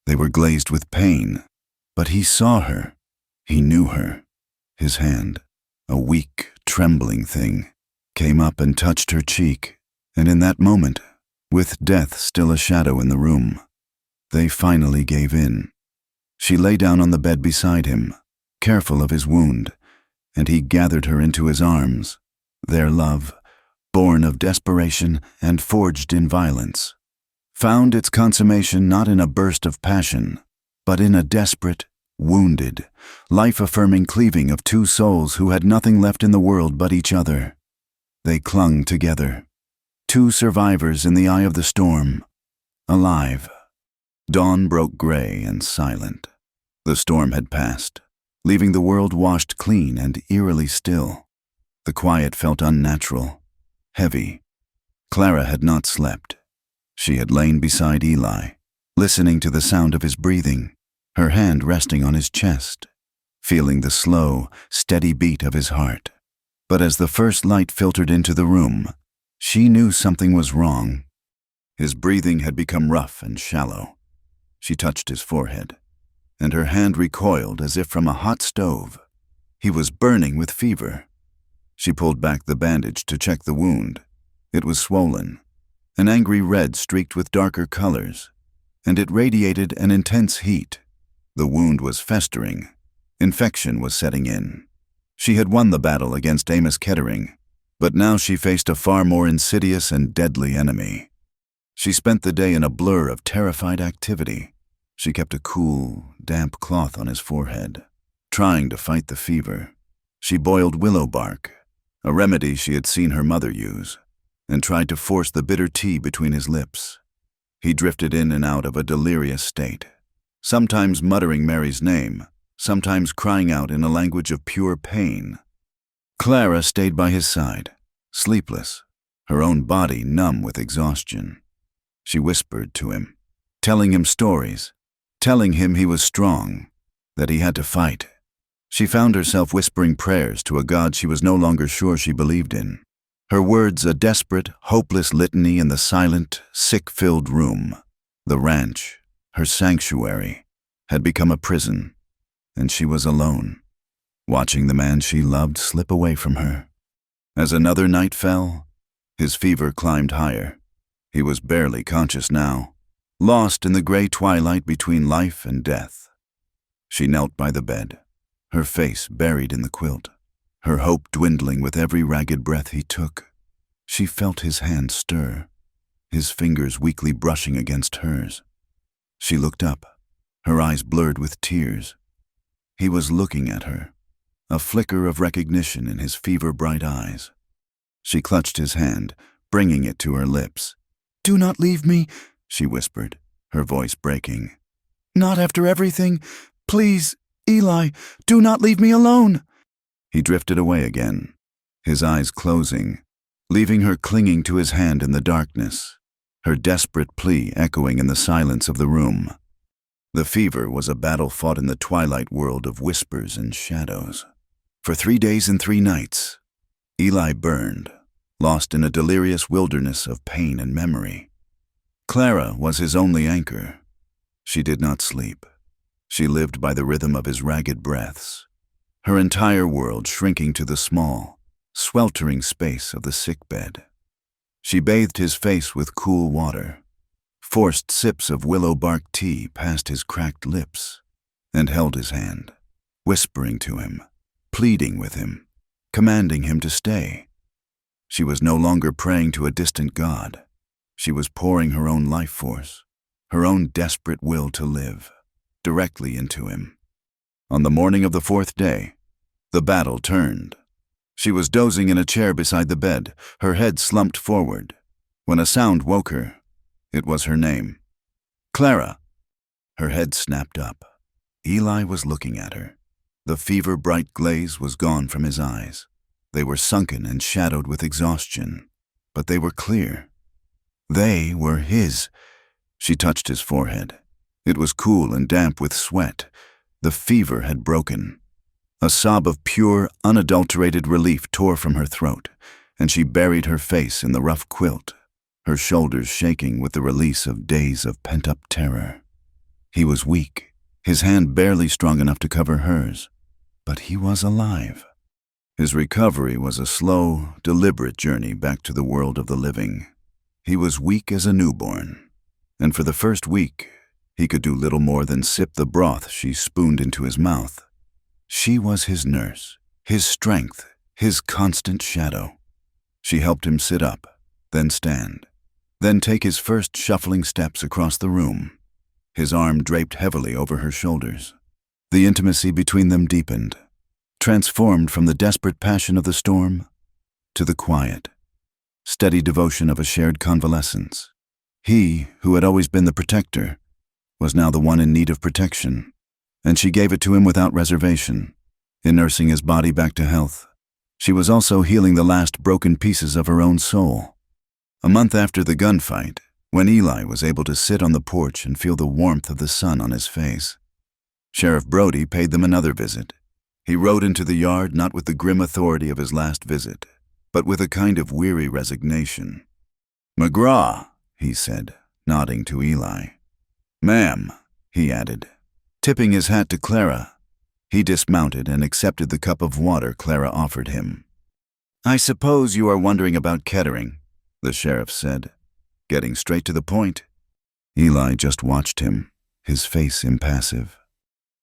They were glazed with pain, but he saw her. He knew her. His hand, a weak, trembling thing, came up and touched her cheek, and in that moment, with death still a shadow in the room, they finally gave in. She lay down on the bed beside him, careful of his wound, and he gathered her into his arms. Their love, born of desperation and forged in violence, found its consummation not in a burst of passion, but in a desperate, wounded, life-affirming cleaving of two souls who had nothing left in the world but each other. They clung together, two survivors in the eye of the storm, alive. Dawn broke gray and silent. The storm had passed, leaving the world washed clean and eerily still. The quiet felt unnatural, heavy. Clara had not slept. She had lain beside Eli, listening to the sound of his breathing, her hand resting on his chest, feeling the slow, steady beat of his heart. But as the first light filtered into the room, she knew something was wrong. His breathing had become rough and shallow. She touched his forehead, and her hand recoiled as if from a hot stove. He was burning with fever. She pulled back the bandage to check the wound. It was swollen, an angry red streaked with darker colors, and it radiated an intense heat. The wound was festering. Infection was setting in. She had won the battle against Amos Kettering, but now she faced a far more insidious and deadly enemy. She spent the day in a blur of terrified activity. She kept a cool, damp cloth on his forehead, trying to fight the fever. She boiled willow bark, a remedy she had seen her mother use, and tried to force the bitter tea between his lips. He drifted in and out of a delirious state, sometimes muttering Mary's name, sometimes crying out in a language of pure pain. Clara stayed by his side, sleepless, her own body numb with exhaustion. She whispered to him, telling him stories, telling him he was strong, that he had to fight. She found herself whispering prayers to a God she was no longer sure she believed in. Her words a desperate, hopeless litany in the silent, sick-filled room. The ranch, her sanctuary, had become a prison, and she was alone, watching the man she loved slip away from her. As another night fell, his fever climbed higher. He was barely conscious now, lost in the gray twilight between life and death. She knelt by the bed, her face buried in the quilt, her hope dwindling with every ragged breath he took. She felt his hand stir, his fingers weakly brushing against hers. She looked up, her eyes blurred with tears. He was looking at her, a flicker of recognition in his fever-bright eyes. She clutched his hand, bringing it to her lips. "Do not leave me," she whispered, her voice breaking. "Not after everything. Please, Eli, do not leave me alone." He drifted away again, his eyes closing, leaving her clinging to his hand in the darkness, her desperate plea echoing in the silence of the room. The fever was a battle fought in the twilight world of whispers and shadows. For 3 days and 3 nights, Eli burned, lost in a delirious wilderness of pain and memory. Clara was his only anchor. She did not sleep. She lived by the rhythm of his ragged breaths, her entire world shrinking to the small, sweltering space of the sickbed. She bathed his face with cool water, forced sips of willow bark tea past his cracked lips, and held his hand, whispering to him, pleading with him, commanding him to stay. She was no longer praying to a distant God. She was pouring her own life force, her own desperate will to live, directly into him. On the morning of the 4th day, the battle turned. She was dozing in a chair beside the bed, her head slumped forward, when a sound woke her. It was her name. "Clara!" Her head snapped up. Eli was looking at her. The fever-bright glaze was gone from his eyes. They were sunken and shadowed with exhaustion, but they were clear. They were his. She touched his forehead. It was cool and damp with sweat. The fever had broken. A sob of pure, unadulterated relief tore from her throat, and she buried her face in the rough quilt, her shoulders shaking with the release of days of pent-up terror. He was weak, his hand barely strong enough to cover hers, but he was alive. His recovery was a slow, deliberate journey back to the world of the living. He was weak as a newborn, and for the first week, he could do little more than sip the broth she spooned into his mouth. She was his nurse, his strength, his constant shadow. She helped him sit up, then stand, then take his first shuffling steps across the room. his arm draped heavily over her shoulders. The intimacy between them deepened, transformed from the desperate passion of the storm to the quiet, steady devotion of a shared convalescence. He, who had always been the protector, was now the one in need of protection, and she gave it to him without reservation, in nursing his body back to health. She was also healing the last broken pieces of her own soul. A month after the gunfight, when Eli was able to sit on the porch and feel the warmth of the sun on his face, Sheriff Brody paid them another visit. He rode into the yard not with the grim authority of his last visit, but with a kind of weary resignation. "McGraw," he said, nodding to Eli. "Ma'am," he added, tipping his hat to Clara. He dismounted and accepted the cup of water Clara offered him. "I suppose you are wondering about Kettering," the sheriff said, getting straight to the point. Eli just watched him, his face impassive.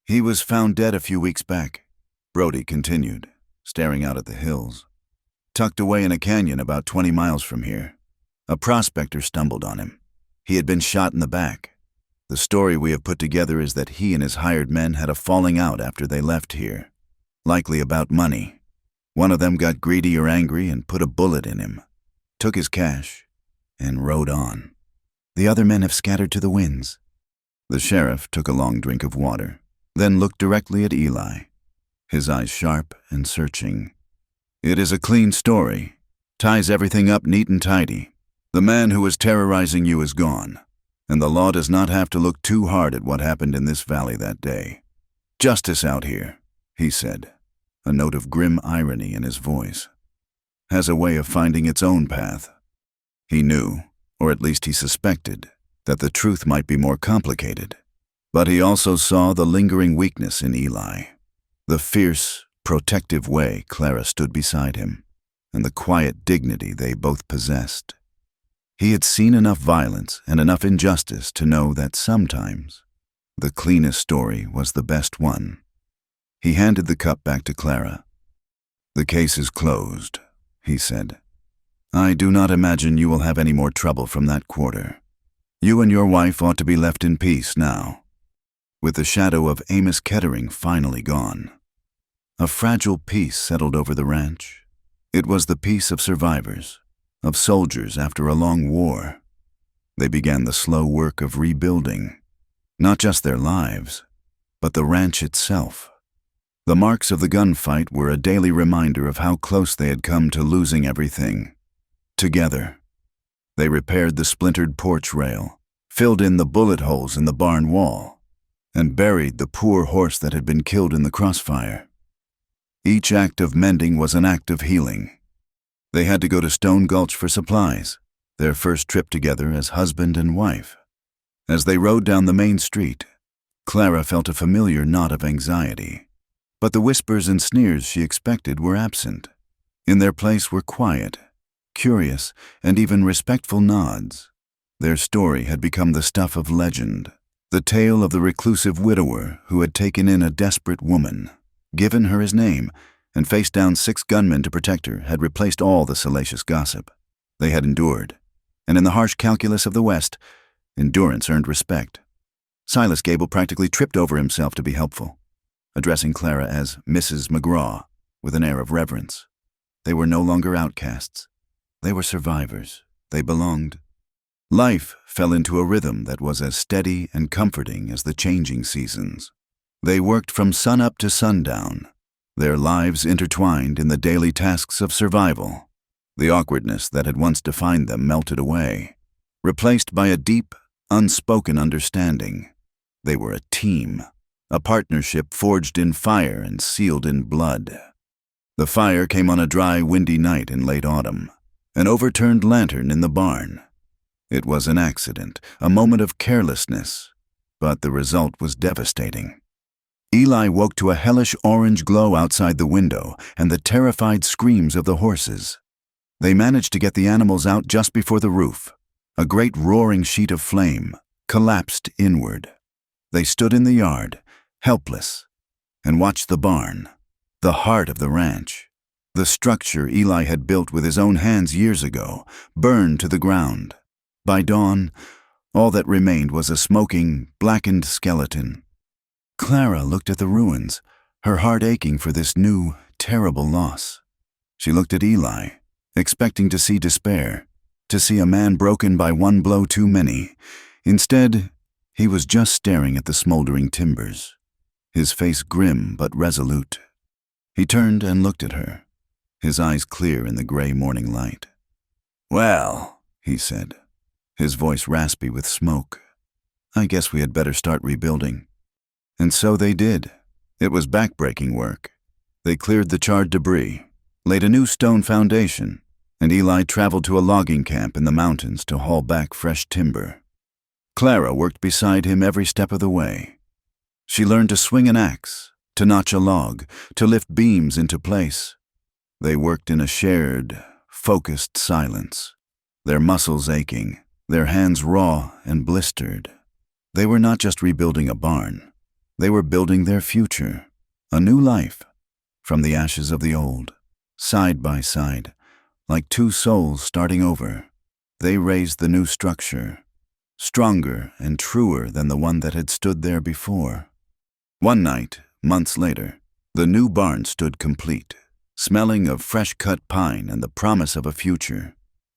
"He was found dead a few weeks back," Brody continued, staring out at the hills. "Tucked away in a canyon about 20 miles from here. A prospector stumbled on him. He had been shot in the back. The story we have put together is that he and his hired men had a falling out after they left here, likely about money. One of them got greedy or angry and put a bullet in him, took his cash, and rode on. The other men have scattered to the winds." The sheriff took a long drink of water, then looked directly at Eli, his eyes sharp and searching. "It is a clean story, ties everything up neat and tidy. The man who was terrorizing you is gone, and the law does not have to look too hard at what happened in this valley that day. Justice out here," he said, a note of grim irony in his voice, "has a way of finding its own path." He knew, or at least he suspected, that the truth might be more complicated, but he also saw the lingering weakness in Eli, the fierce, protective way Clara stood beside him, and the quiet dignity they both possessed. He had seen enough violence and enough injustice to know that sometimes the cleanest story was the best one. He handed the cup back to Clara. "The case is closed," he said. "I do not imagine you will have any more trouble from that quarter. You and your wife ought to be left in peace now." With the shadow of Amos Kettering finally gone, a fragile peace settled over the ranch. It was the peace of survivors, of soldiers after a long war. They began the slow work of rebuilding, not just their lives, but the ranch itself. The marks of the gunfight were a daily reminder of how close they had come to losing everything. Together, they repaired the splintered porch rail, filled in the bullet holes in the barn wall, and buried the poor horse that had been killed in the crossfire. Each act of mending was an act of healing. They had to go to Stone Gulch for supplies, their first trip together as husband and wife. As they rode down the main street, Clara felt a familiar knot of anxiety, but the whispers and sneers she expected were absent. In their place were quiet, curious, and even respectful nods. Their story had become the stuff of legend, the tale of the reclusive widower who had taken in a desperate woman, given her his name, and faced down 6 gunmen to protect her, had replaced all the salacious gossip. They had endured, and in the harsh calculus of the West, endurance earned respect. Silas Gable practically tripped over himself to be helpful, addressing Clara as Mrs. McGraw with an air of reverence. They were no longer outcasts. They were survivors. They belonged. Life fell into a rhythm that was as steady and comforting as the changing seasons. They worked from sunup to sundown, their lives intertwined in the daily tasks of survival. The awkwardness that had once defined them melted away, replaced by a deep, unspoken understanding. They were a team, a partnership forged in fire and sealed in blood. The fire came on a dry, windy night in late autumn, an overturned lantern in the barn. It was an accident, a moment of carelessness, but the result was devastating. Eli woke to a hellish orange glow outside the window and the terrified screams of the horses. They managed to get the animals out just before the roof. A great roaring sheet of flame collapsed inward. They stood in the yard, helpless, and watched the barn, the heart of the ranch, the structure Eli had built with his own hands years ago, burn to the ground. By dawn, All that remained was a smoking, blackened skeleton. Clara looked at the ruins, her heart aching for this new, terrible loss. She looked at Eli, expecting to see despair, to see a man broken by one blow too many. Instead, he was just staring at the smoldering timbers, his face grim but resolute. He turned and looked at her, his eyes clear in the gray morning light. "Well," he said, his voice raspy with smoke, "I guess we had better start rebuilding." And so they did. It was backbreaking work. They cleared the charred debris, laid a new stone foundation, and Eli traveled to a logging camp in the mountains to haul back fresh timber. Clara worked beside him every step of the way. She learned to swing an axe, to notch a log, to lift beams into place. They worked in a shared, focused silence, their muscles aching, their hands raw and blistered. They were not just rebuilding a barn. They were building their future, a new life, from the ashes of the old, side by side, like two souls starting over. They raised the new structure, stronger and truer than the one that had stood there before. One night, months later, the new barn stood complete, smelling of fresh-cut pine and the promise of a future.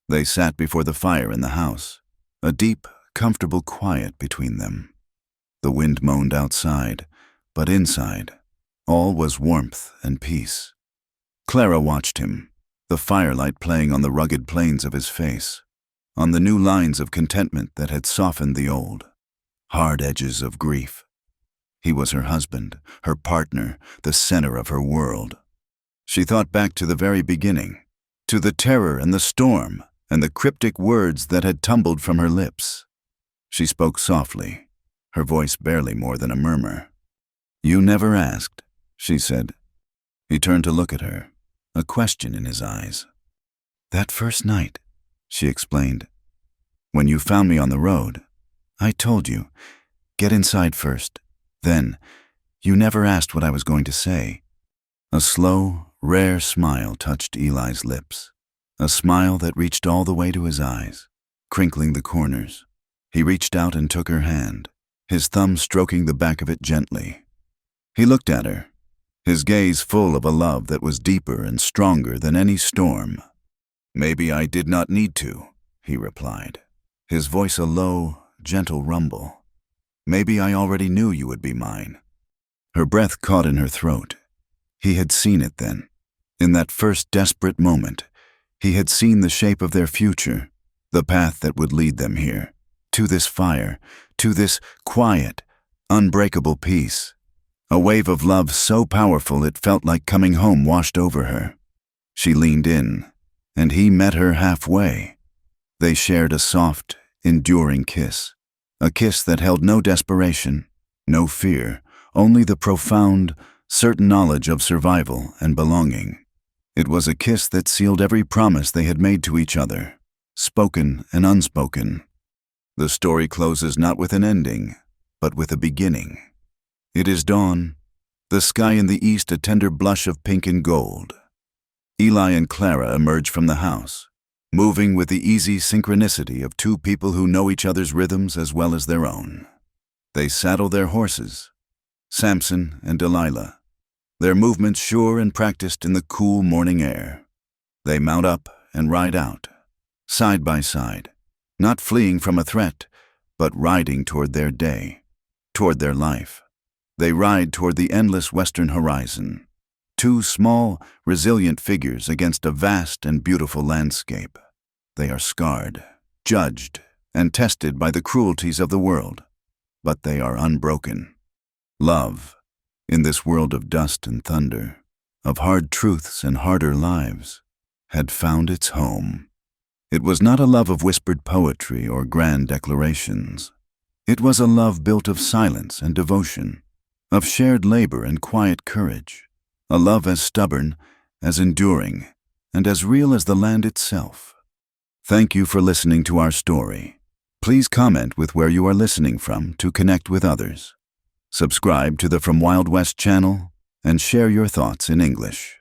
They sat before the fire in the house, a deep, comfortable quiet between them. The wind moaned outside, but inside, all was warmth and peace. Clara watched him, the firelight playing on the rugged planes of his face, on the new lines of contentment that had softened the old, hard edges of grief. He was her husband, her partner, the center of her world. She thought back to the very beginning, to the terror and the storm and the cryptic words that had tumbled from her lips. She spoke softly, her voice barely more than a murmur. "You never asked," she said. He turned to look at her, a question in his eyes. "That first night," she explained, "when you found me on the road, I told you, get inside first. Then, you never asked what I was going to say." A slow, rare smile touched Eli's lips, a smile that reached all the way to his eyes, crinkling the corners. He reached out and took her hand, his thumb stroking the back of it gently. He looked at her, his gaze full of a love that was deeper and stronger than any storm. "Maybe I did not need to," he replied, his voice a low, gentle rumble. "Maybe I already knew you would be mine." Her breath caught in her throat. He had seen it then. In that first desperate moment, he had seen the shape of their future, the path that would lead them here, to this fire, to this quiet, unbreakable peace. A wave of love so powerful it felt like coming home washed over her. She leaned in, and he met her halfway. They shared a soft, enduring kiss, a kiss that held no desperation, no fear, only the profound, certain knowledge of survival and belonging. It was a kiss that sealed every promise they had made to each other, spoken and unspoken. The story closes not with an ending, but with a beginning. It is dawn, the sky in the east a tender blush of pink and gold. Eli and Clara emerge from the house, moving with the easy synchronicity of two people who know each other's rhythms as well as their own. They saddle their horses, Samson and Delilah, their movements sure and practiced in the cool morning air. They mount up and ride out, side by side, not fleeing from a threat, but riding toward their day, toward their life. They ride toward the endless western horizon, two small, resilient figures against a vast and beautiful landscape. They are scarred, judged, and tested by the cruelties of the world, but they are unbroken. Love, in this world of dust and thunder, of hard truths and harder lives, had found its home. It was not a love of whispered poetry or grand declarations. It was a love built of silence and devotion, of shared labor and quiet courage, a love as stubborn, as enduring, and as real as the land itself. Thank you for listening to our story. Please comment with where you are listening from to connect with others. Subscribe to the From Wild West channel and share your thoughts in English.